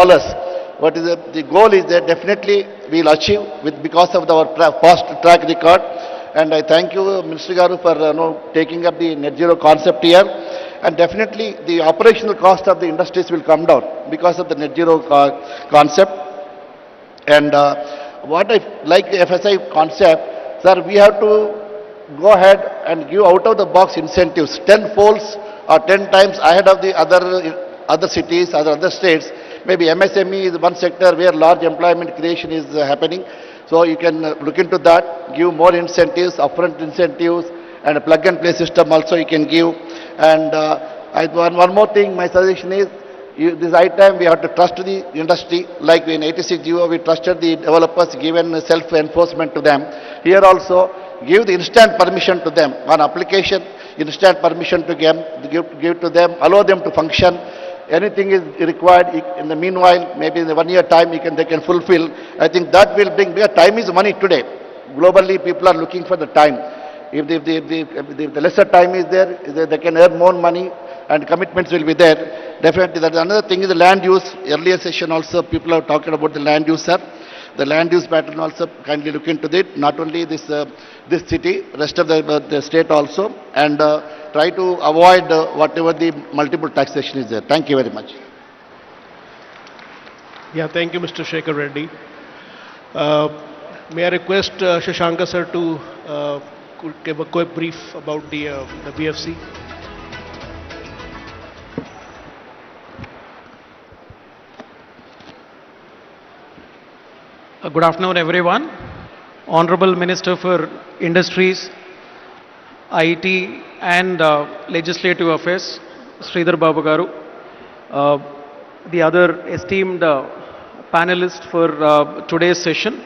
[SPEAKER 7] what is the goal is that definitely we'll achieve with because of our past track record. And I thank you, Minister Garu, for taking up the net zero concept here. And definitely the operational cost of the industries will come down because of the net zero concept. And what I like the FSI concept, sir, we have to go ahead and give out of the box incentives, 10 folds or 10 times ahead of the other cities, other states. Maybe MSME is one sector where large employment creation is happening. So you can look into that, give more incentives, upfront incentives, and a plug-and-play system also you can give. And one more thing, my suggestion is, this item we have to trust the industry. Like in 86 GO, we trusted the developers, given self-enforcement to them. Here also, give the instant permission to them on application, instant permission to give to them, allow them to function. Anything is required in the meanwhile, maybe in the 1 year time they can fulfill. I think that will bring, because time is money today. Globally, people are looking for the time. If the lesser time is there, they can earn more money and commitments will be there. Definitely, that another thing is the land use. Earlier session also, people are talking about the land use, sir. The land use pattern also, kindly look into it. Not only this city, rest of the state also, and try to avoid whatever the multiple taxation is there. Thank you very much.
[SPEAKER 2] Yeah, thank you, Mr. Shekhar Reddy. May I request Shashanka sir to give a quick brief about the BFC?
[SPEAKER 8] Good afternoon, everyone. Honorable Minister for Industries, IT and Legislative Affairs, Sridhar Babu Garu, the other esteemed panelists for today's session,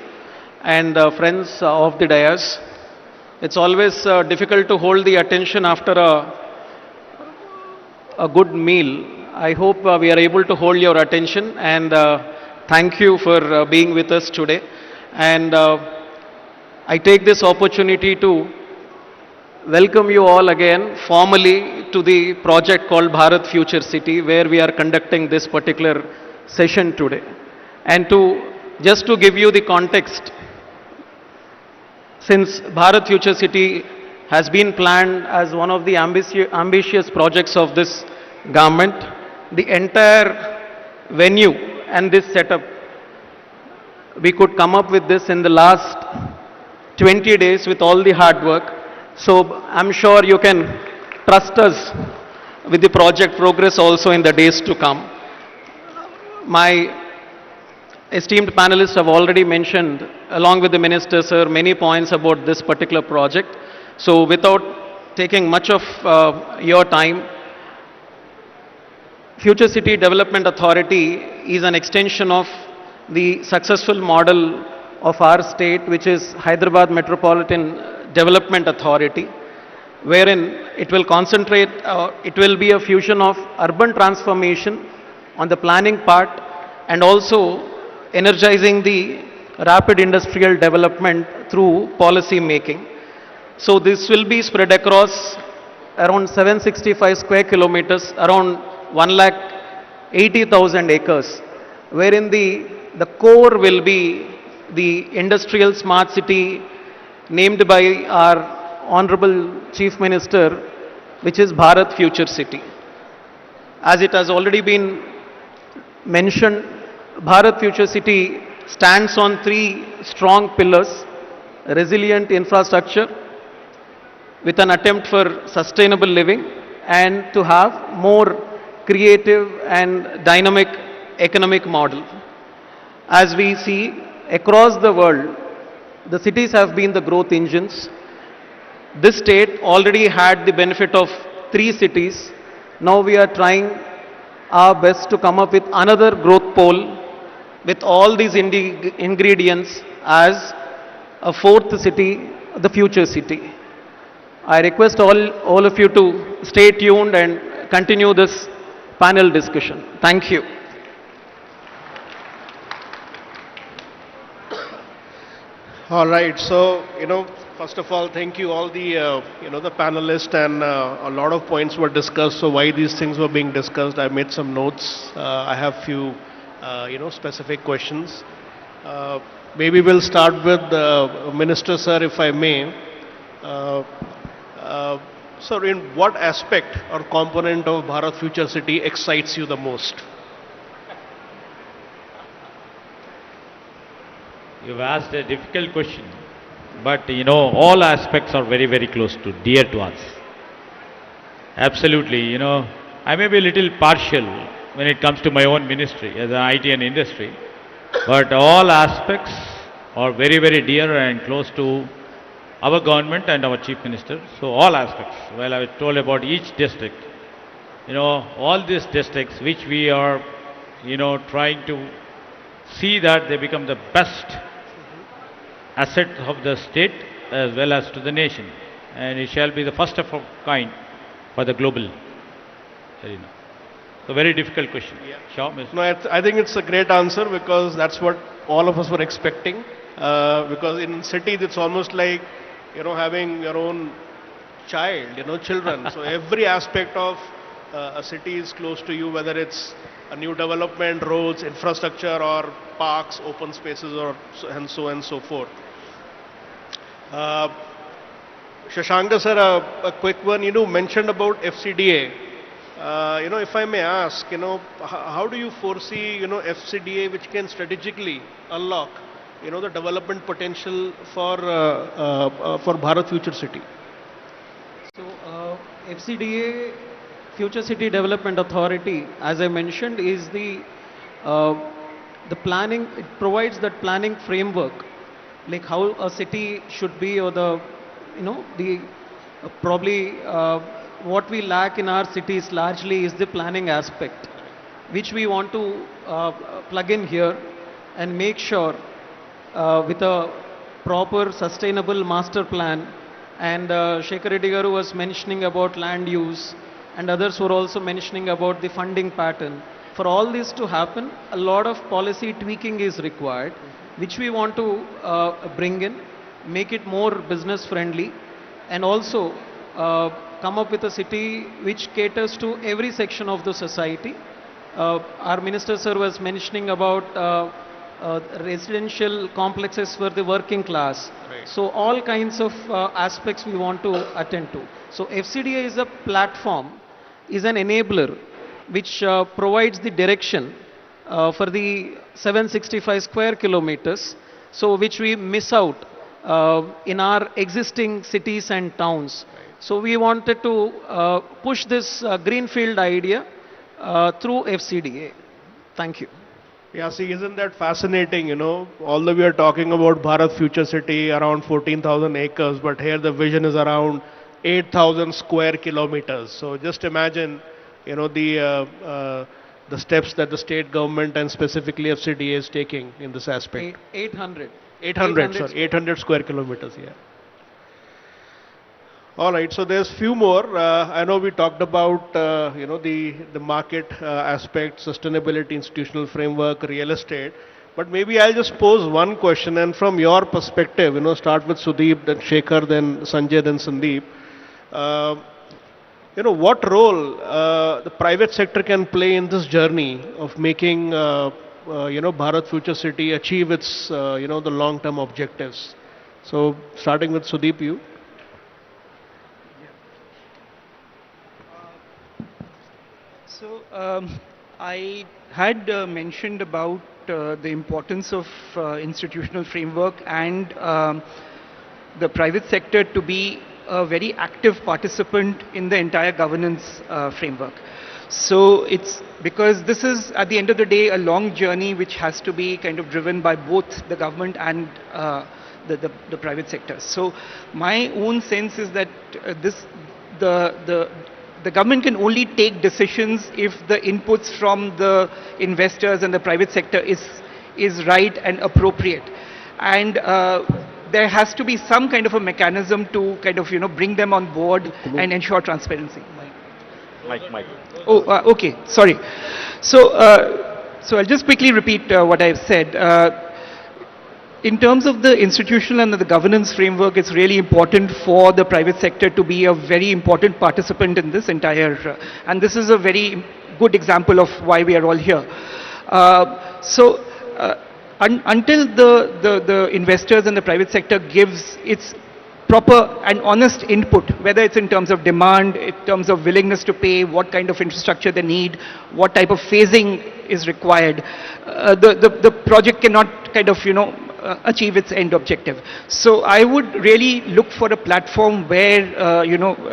[SPEAKER 8] and friends of the dais. It's always difficult to hold the attention after a good meal. I hope we are able to hold your attention, and thank you for being with us today. And I take this opportunity to welcome you all again formally to the project called Bharat Future City, where we are conducting this particular session today. And just to give you the context, since Bharat Future City has been planned as one of the ambitious projects of this government, the entire venue and this setup, we could come up with this in the last 20 days with all the hard work. So I'm sure you can trust us with the project progress also in the days to come. My esteemed panelists have already mentioned, along with the Minister, sir, many points about this particular project. So without taking much of your time, Future City Development Authority is an extension of the successful model of our state, which is Hyderabad Metropolitan Development Authority, wherein it will concentrate, it will be a fusion of urban transformation on the planning part and also energizing the rapid industrial development through policy making. So this will be spread across around 765 square kilometers, around 1,80,000 acres, wherein the core will be the industrial smart city named by our Honorable Chief Minister, which is Bharat Future City. As it has already been mentioned, Bharat Future City stands on 3 strong pillars: resilient infrastructure, with an attempt for sustainable living, and to have more creative and dynamic economic model. As we see across the world, the cities have been the growth engines. This state already had the benefit of 3 cities. Now we are trying our best to come up with another growth pole with all these ingredients as a 4th city, the future city. I request all of you to stay tuned and continue this panel discussion. Thank you.
[SPEAKER 2] All right. So, first of all, thank you all the, the panelists, and a lot of points were discussed. So why these things were being discussed, I made some notes. I have few, specific questions. Uh, Maybe we'll start with Minister Sir, if I may. Uh, Sir, in what aspect or component of Bharat Future City excites you the most?
[SPEAKER 3] You've asked a difficult question, but all aspects are very, very close to, dear to us. Absolutely, I may be a little partial when it comes to my own ministry as an IT and industry, but all aspects are very, very dear and close to our government and our chief minister. So all aspects, well, I told about each district, all these districts which we are, trying to see that they become the best asset of the state as well as to the nation, and it shall be the first of a kind for the global arena. So very difficult question.
[SPEAKER 2] Yeah.
[SPEAKER 3] Sure, Mr.
[SPEAKER 2] No, I think it's a great answer because that's what all of us were expecting. Because in cities, it's almost like, having your own child, children. So every aspect of a city is close to you, whether it's a new development, roads, infrastructure, or parks, open spaces, and so on and so forth. Uh, Shashanka sir, a quick one. Mentioned about FCDA. If I may ask, how do you foresee, FCDA, which can strategically unlock, the development potential for Bharat Future City?
[SPEAKER 8] So, FCDA, Future City Development Authority, as I mentioned, is the planning. It provides that planning framework, like how a city should be, or the probably what we lack in our cities largely is the planning aspect, which we want to plug in here and make sure with a proper sustainable master plan. And Shekhar Reddy garu was mentioning about land use, and others were also mentioning about the funding pattern. For all this to happen, a lot of policy tweaking is required, which we want to bring in, make it more business friendly, and also come up with a city which caters to every section of the society. Our Minister Sir was mentioning about residential complexes for the working class.
[SPEAKER 2] Right.
[SPEAKER 8] So all kinds of aspects we want to attend to. So FCDA is a platform, is an enabler which provides the direction for the 765 square kilometers, so which we miss out in our existing cities and towns. So we wanted to push this greenfield idea through FCDA. Thank you.
[SPEAKER 2] Yeah, see, isn't that fascinating, Although we are talking about Bharat Future City, around 14,000 acres, but here the vision is around 8,000 square kilometers. So just imagine, the steps that the state government and specifically FCDA is taking in this aspect.
[SPEAKER 8] 800.
[SPEAKER 2] 800 square kilometers, yeah. All right, so there's few more. I know we talked about, the market aspect, sustainability, institutional framework, real estate. But maybe I'll just pose one question, and from your perspective, start with Sudeep, then Shekhar, then Sanjay, then Sandeep. What role the private sector can play in this journey of making, Bharat Future City achieve its, the long-term objectives. So, starting with Sudeep, you.
[SPEAKER 4] So, I had mentioned about the importance of institutional framework and the private sector to be a very active participant in the entire governance framework. So it's because this is at the end of the day a long journey which has to be kind of driven by both the government and the private sector. So my own sense is that the government can only take decisions if the inputs from the investors and the private sector is right and appropriate. And there has to be some kind of a mechanism to kind of, bring them on board and ensure transparency.
[SPEAKER 5] Mike.
[SPEAKER 4] Oh, okay, sorry. So, so I'll just quickly repeat what I've said. in terms of the institutional and the governance framework, it's really important for the private sector to be a very important participant in this entire, and this is a very good example of why we are all here. Until the investors and the private sector gives its proper and honest input, whether it's in terms of demand, in terms of willingness to pay, what kind of infrastructure they need, what type of phasing is required, the project cannot kind of, achieve its end objective. So I would really look for a platform where,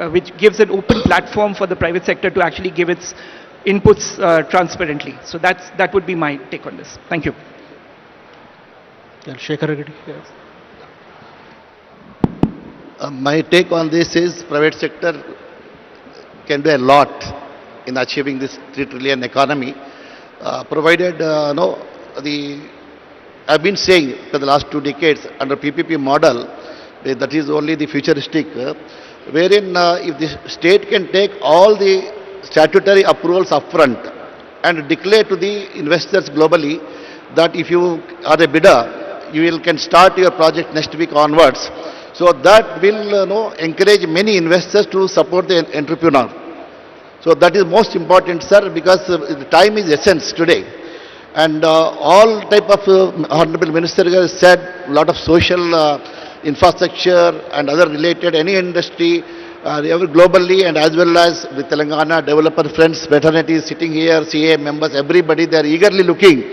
[SPEAKER 4] which gives an open platform for the private sector to actually give its inputs transparently. So that would be my take on this. Thank you.
[SPEAKER 2] Reddy. Yes.
[SPEAKER 7] My take on this is private sector can do a lot in achieving this 3 trillion economy, provided I've been saying for the last 2 decades under PPP model, that is only the futuristic, wherein if the state can take all the statutory approvals upfront and declare to the investors globally that if you are a bidder, can start your project next week onwards. So that will encourage many investors to support the entrepreneur. So that is most important, sir, because the time is essence today. And all type of Honorable Minister has said a lot of social infrastructure and other related, any industry, globally and as well as with Telangana, developer friends, fraternity sitting here, CA members, everybody, they are eagerly looking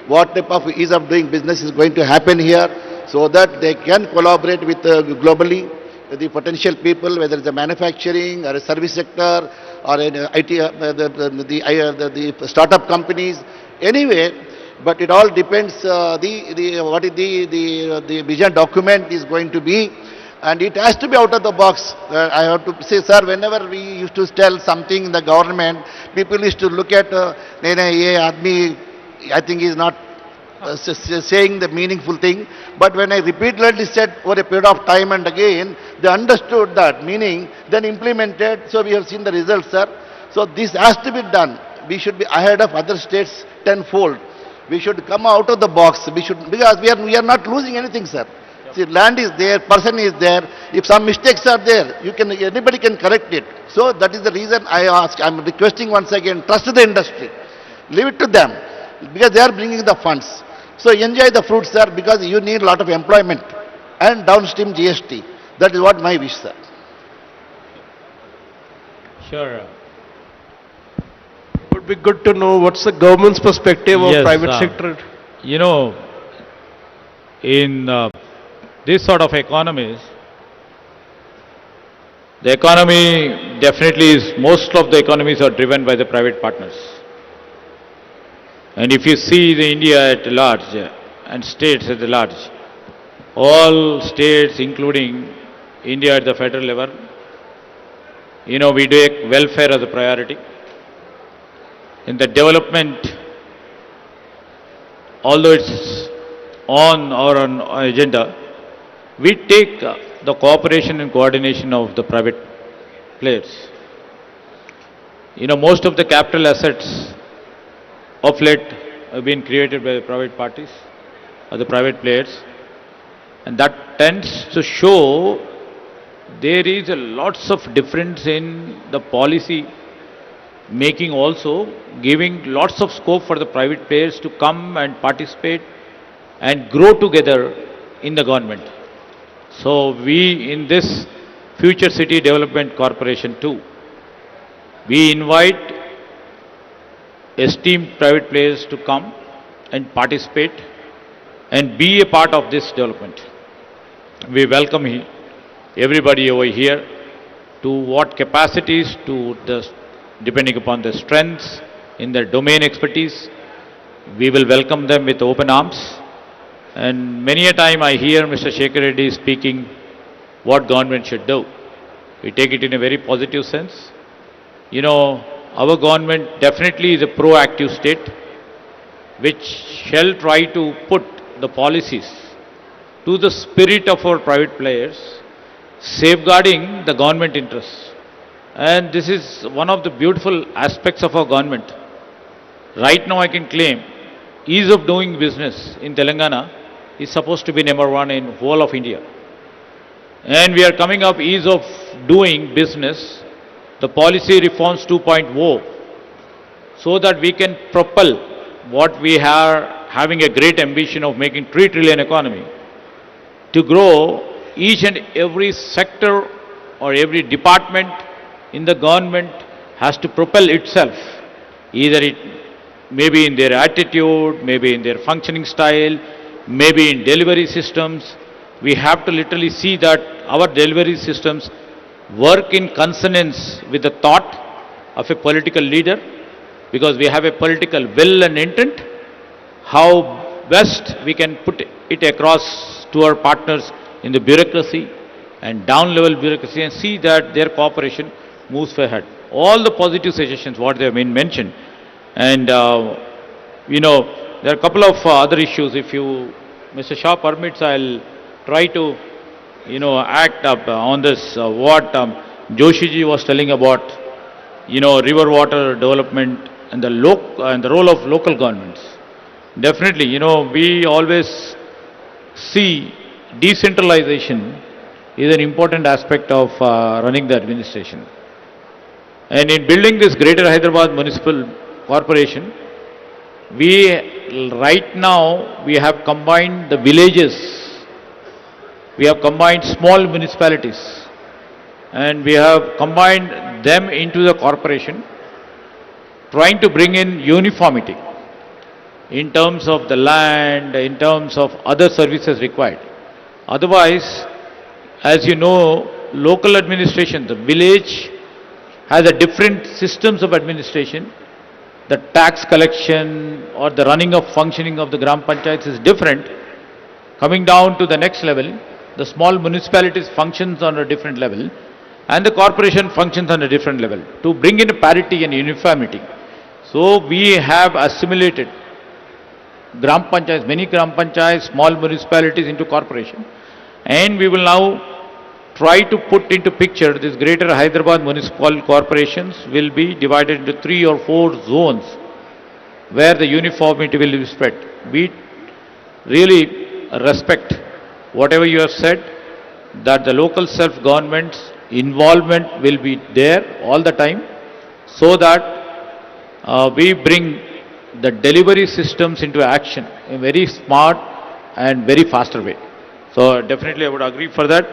[SPEAKER 7] what type of ease of doing business is going to happen here, so that they can collaborate with globally with the potential people, whether it's a manufacturing or a service sector or an IT, the startup companies, anyway. But it all depends what is the vision document is going to be, and it has to be out of the box. I have to say, sir, whenever we used to tell something in the government, people used to look at, I think he is not saying the meaningful thing. But when I repeatedly said over a period of time and again, they understood that meaning, then implemented. So we have seen the results, sir. So this has to be done. We should be ahead of other states tenfold. We should come out of the box. Because we are not losing anything, sir. See, land is there, person is there. If some mistakes are there, anybody can correct it. So that is the reason I'm requesting once again, trust the industry. Leave it to them, because they are bringing the funds. So enjoy the fruits, sir, because you need a lot of employment and downstream GST. That is what my wish, sir.
[SPEAKER 3] Sure.
[SPEAKER 2] It would be good to know what's the government's perspective of private sector.
[SPEAKER 3] In this sort of economies, the economy definitely is, most of the economies are driven by the private partners. And if you see the India at large and states at large, all states including India at the federal level, we take welfare as a priority. In the development, although it's on our agenda, we take the cooperation and coordination of the private players. Most of the capital assets of late have been created by the private parties or the private players, and that tends to show there is lots of difference in the policy making, also giving lots of scope for the private players to come and participate and grow together in the government. So we, in this Future City Development Corporation too, we invite esteemed private players to come and participate and be a part of this development. We welcome everybody over here to what capacities, depending upon their strengths in their domain expertise. We will welcome them with open arms. And many a time I hear Mr. Shekhar Reddy speaking what government should do. We take it in a very positive sense. Our government definitely is a proactive state which shall try to put the policies to the spirit of our private players, safeguarding the government interests. And this is one of the beautiful aspects of our government. Right now I can claim ease of doing business in Telangana is supposed to be number one in whole of India. And we are coming up ease of doing business, the policy reforms 2.0, so that we can propel what we are having a great ambition of making 3 trillion economy, to grow each and every sector or every department in the government has to propel itself, either it maybe in their attitude, maybe in their functioning style, maybe in delivery systems. We have to literally see that our delivery systems work in consonance with the thought of a political leader, because we have a political will and intent. How best we can put it across to our partners in the bureaucracy and down-level bureaucracy, and see that their cooperation moves ahead. All the positive suggestions, what they have been mentioned. And, there are a couple of other issues. If you, Mr. Shah permits, I'll try to, act up on this, what Joshiji was telling about, river water development and the role of local governments. Definitely, we always see decentralization is an important aspect of running the administration. And in building this Greater Hyderabad Municipal Corporation, right now we have combined the villages, we have combined small municipalities, and we have combined them into the corporation, trying to bring in uniformity in terms of the land, in terms of other services required. Otherwise, as you know, local administration, the village has a different systems of administration. The tax collection or the running of functioning of the Gram Panchayats is different. Coming down to the next level, the small municipalities functions on a different level, and the corporation functions on a different level, to bring in parity and uniformity. So we have assimilated Gram Panchayats, many Gram Panchayats, small municipalities into corporation, and we will now try to put into picture this Greater Hyderabad Municipal Corporations will be divided into 3 or 4 zones where the uniformity will be spread. We really respect whatever you have said, that the local self-government's involvement will be there all the time, so that we bring the delivery systems into action in a very smart and very faster way. So definitely I would agree for that.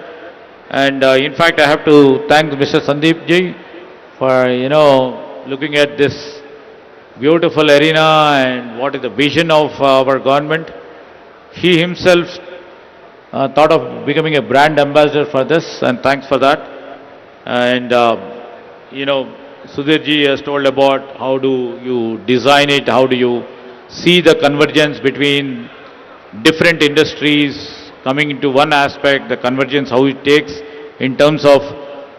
[SPEAKER 3] And in fact, I have to thank Mr. Sandeep ji for, looking at this beautiful arena and what is the vision of our government. He himself thought of becoming a brand ambassador for this, and thanks for that. And, Sudhir ji has told about how do you design it, how do you see the convergence between different industries coming into one aspect, the convergence, how it takes in terms of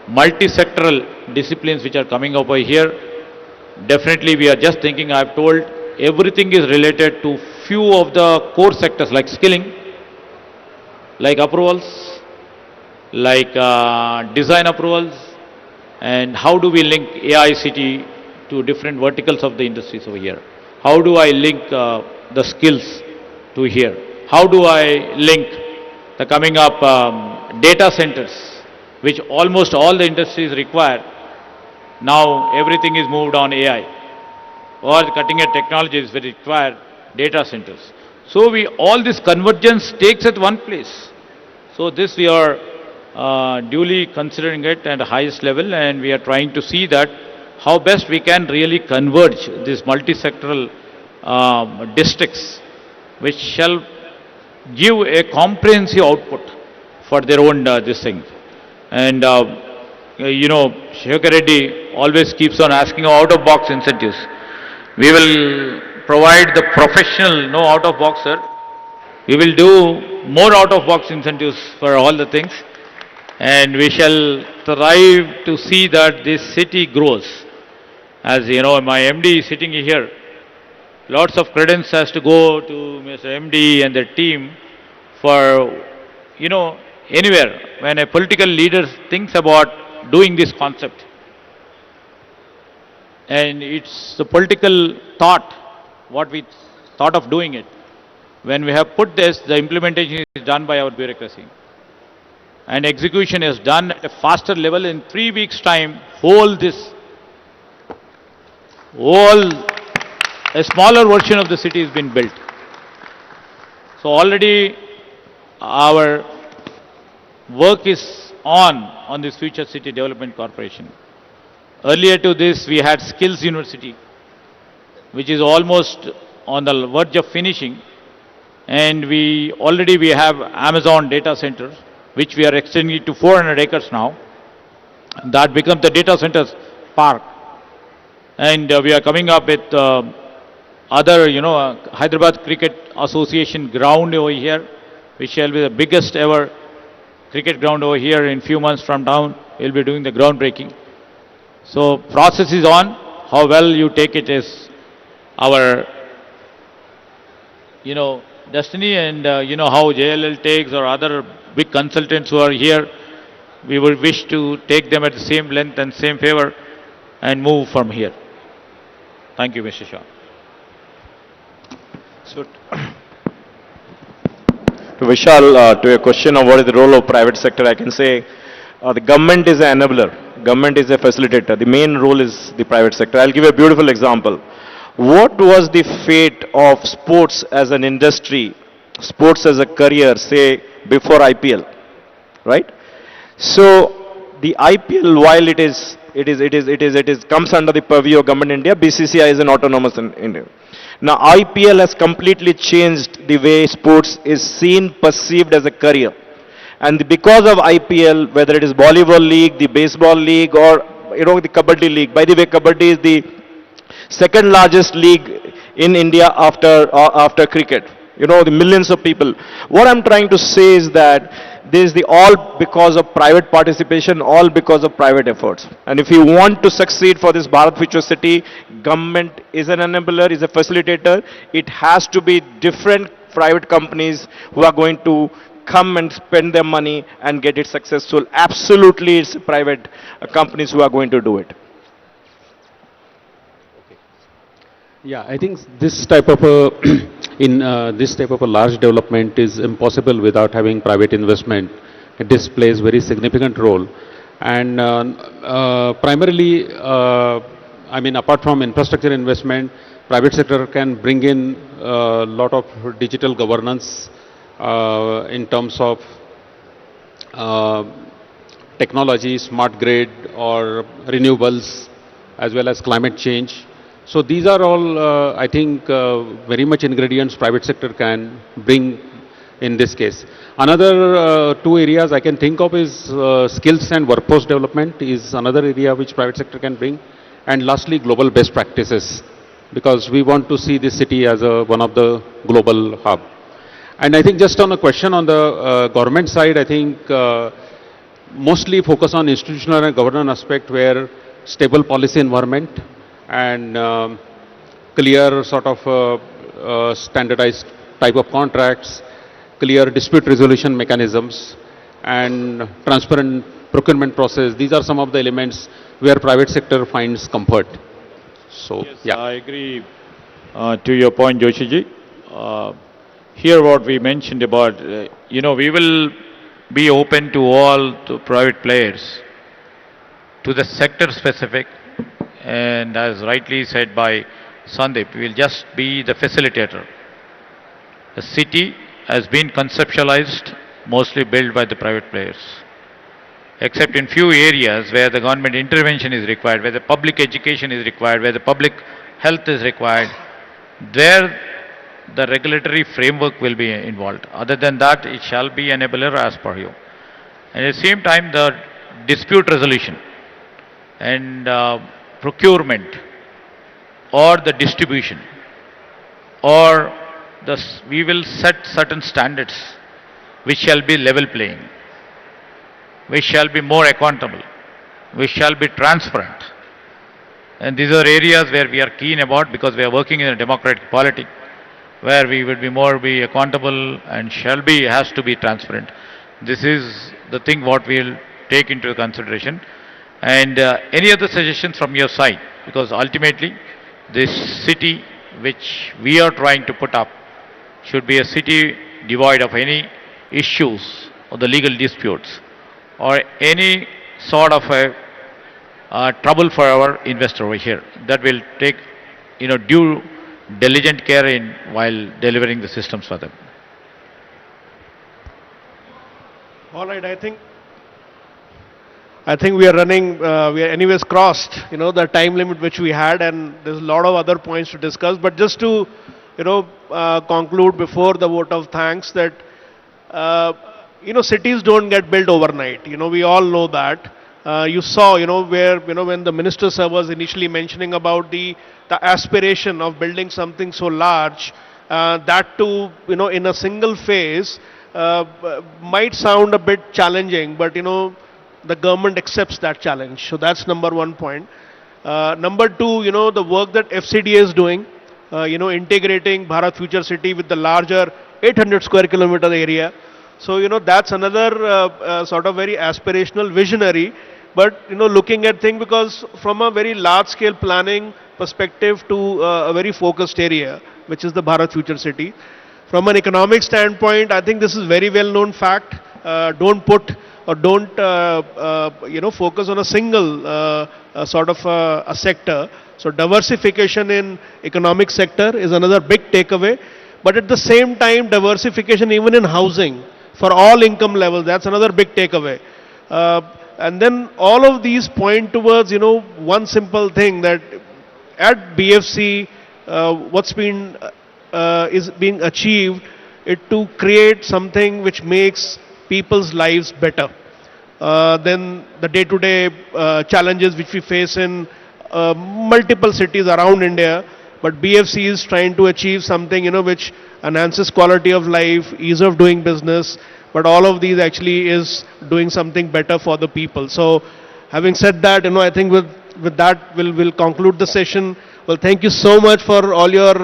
[SPEAKER 3] multi-sectoral disciplines which are coming over here. Definitely we are just thinking, I have told, everything is related to few of the core sectors like skilling, like approvals, like design approvals, and how do we link AICT to different verticals of the industries over here? How do I link the skills to here? How do I link the coming up data centers, which almost all the industries require? Now everything is moved on AI, or cutting edge technologies will require data centers. So all this convergence takes at one place. So this we are duly considering it at the highest level, and we are trying to see that how best we can really converge these multi-sectoral districts, which shall give a comprehensive output for their own this thing. And Shekhar Reddy always keeps on asking out-of-box incentives. We will provide the professional, no out-of-box, sir. We will do more out-of-box incentives for all the things, and we shall strive to see that this city grows. As you know, my MD is sitting here. Lots of credence has to go to Mr. MD and the team for, anywhere when a political leader thinks about doing this concept. And it's the political thought, what we thought of doing it. When we have put this, the implementation is done by our bureaucracy. And execution is done at a faster level. In 3 weeks' time, whole a smaller version of the city has been built. So already our work is on this Future City Development Corporation. Earlier to this, we had Skills University, which is almost on the verge of finishing, and we have Amazon data centers, which we are extending it to 400 acres now. That becomes the data centers park, and we are coming up with other, Hyderabad Cricket Association ground over here, which shall be the biggest ever cricket ground over here. In few months from now, we'll be doing the groundbreaking. So process is on. How well you take it is our, destiny, and how JLL takes or other big consultants who are here. We would wish to take them at the same length and same favor and move from here. Thank you, Mr. Shah.
[SPEAKER 5] So, to Vishal, to your question of what is the role of private sector, I can say the government is an enabler. Government is a facilitator. The main role is the private sector. I'll give you a beautiful example. What was the fate of sports as an industry, sports as a career, say, before IPL, right? So, the IPL, while it is comes under the purview of government India, BCCI is an autonomous in India. Now, IPL has completely changed the way sports is seen, perceived as a career. And because of IPL, whether it is volleyball league, the baseball league, or the kabaddi league. By the way, kabaddi is the second largest league in India after cricket. The millions of people. What I'm trying to say is that this is all because of private participation, all because of private efforts. And if you want to succeed for this Bharat Future City, government is an enabler, is a facilitator. It has to be different private companies who are going to come and spend their money and get it successful. Absolutely, it's private companies who are going to do it.
[SPEAKER 6] Yeah, I think this type of this type of a large development is impossible without having private investment. This plays very significant role, and primarily, I mean, apart from infrastructure investment, private sector can bring in a lot of digital governance in terms of technology, smart grid, or renewables, as well as climate change. So these are all, I think, very much ingredients private sector can bring in this case. Another two areas I can think of is skills and workforce development is another area which private sector can bring. And lastly, global best practices, because we want to see this city as one of the global hub. And I think just on a question on the government side, I think mostly focus on institutional and governance aspect where stable policy environment and clear sort of standardized type of contracts, clear dispute resolution mechanisms, and transparent procurement process. These are some of the elements where private sector finds comfort. So,
[SPEAKER 3] Yes,
[SPEAKER 6] yeah.
[SPEAKER 3] I agree to your point, Joshiji. Here what we mentioned about, we will be open to all the private players, to the sector specific, and as rightly said by Sandeep, we will just be the facilitator. The city has been conceptualized, mostly built by the private players, except in few areas where the government intervention is required, where the public education is required, where the public health is required. There the regulatory framework will be involved. Other than that, it shall be enabler as per you. And at the same time, the dispute resolution and procurement or the distribution or we will set certain standards which shall be level playing, which shall be more accountable, which shall be transparent. And these are areas where we are keen about, because we are working in a democratic polity where we will be accountable and has to be transparent. This is the thing what we will take into consideration. And any other suggestions from your side, because ultimately this city which we are trying to put up should be a city devoid of any issues or the legal disputes or any sort of a trouble for our investor over here. That will take, due diligent care in while delivering the systems for them.
[SPEAKER 2] All right, I think we are running, we are anyways crossed, the time limit which we had, and there's a lot of other points to discuss. But just to, conclude before the vote of thanks that, cities don't get built overnight. We all know that. You saw, where, when the minister sir was initially mentioning about the aspiration of building something so large, that too, in a single phase, might sound a bit challenging, but, the government accepts that challenge. So that's number one point. Number two, the work that FCDA is doing, integrating Bharat Future City with the larger 800 square kilometer area. So, that's another sort of very aspirational, visionary, but, looking at things because from a very large scale planning perspective to a very focused area, which is the Bharat Future City. From an economic standpoint, I think this is very well known fact. Don't put or don't focus on a single sort of a sector. So diversification in economic sector is another big takeaway. But at the same time, diversification even in housing for all income levels, that's another big takeaway. And then all of these point towards, one simple thing that at BFC, what's been is being achieved, it to create something which makes people's lives better than the day-to-day challenges which we face in multiple cities around India. But BFC is trying to achieve something, which enhances quality of life, ease of doing business, but all of these actually is doing something better for the people. So having said that, I think with that we'll conclude the session. Well, thank you so much for all your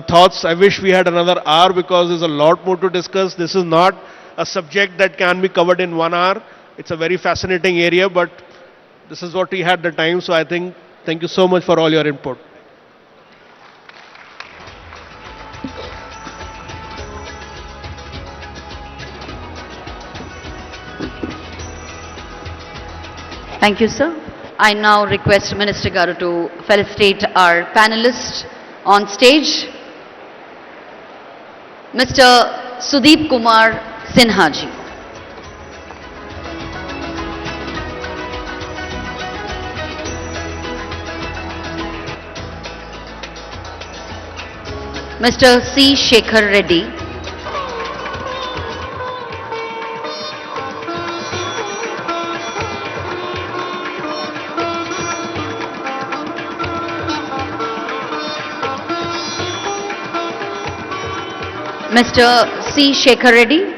[SPEAKER 2] thoughts. I wish we had another hour because there's a lot more to discuss. This is not a subject that can be covered in 1 hour. It's a very fascinating area, but this is what we had the time. So I think, thank you so much for all your input.
[SPEAKER 9] Thank you, sir. I now request Minister Garu to felicitate our panelists on stage. Mr. Sudeep Kumar Sinha ji. Mr. C. Shekhar Reddy. Mr. C. Shekhar Reddy.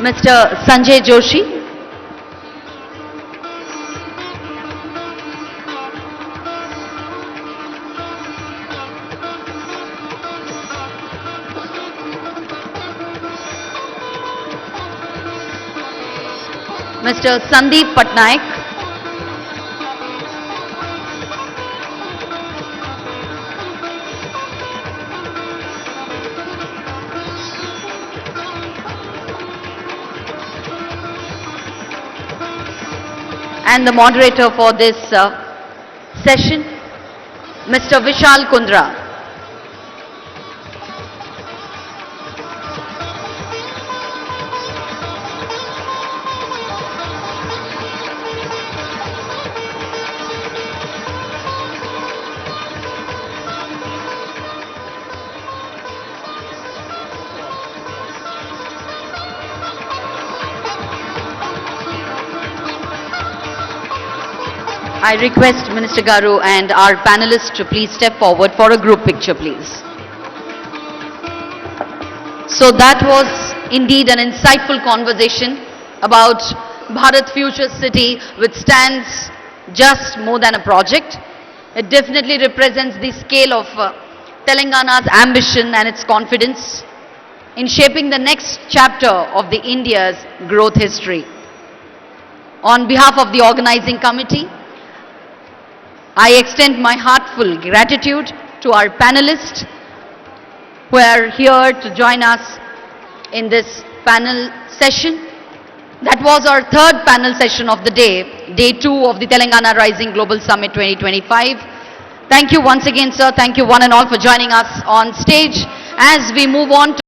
[SPEAKER 9] Mr. Sanjay Joshi. Mr. Sandeep Patnaik. And the moderator for this session, Mr. Vishal Kundra. I request Minister Garu and our panelists to please step forward for a group picture, please. So that was indeed an insightful conversation about Bharat Future City, which stands just more than a project. It definitely represents the scale of Telangana's ambition and its confidence in shaping the next chapter of the India's growth history. On behalf of the organizing committee, I extend my heartfelt gratitude to our panelists who are here to join us in this panel session. That was our third panel session of the day, day 2 of the Telangana Rising Global Summit 2025. Thank you once again, sir. Thank you one and all for joining us on stage as we move on to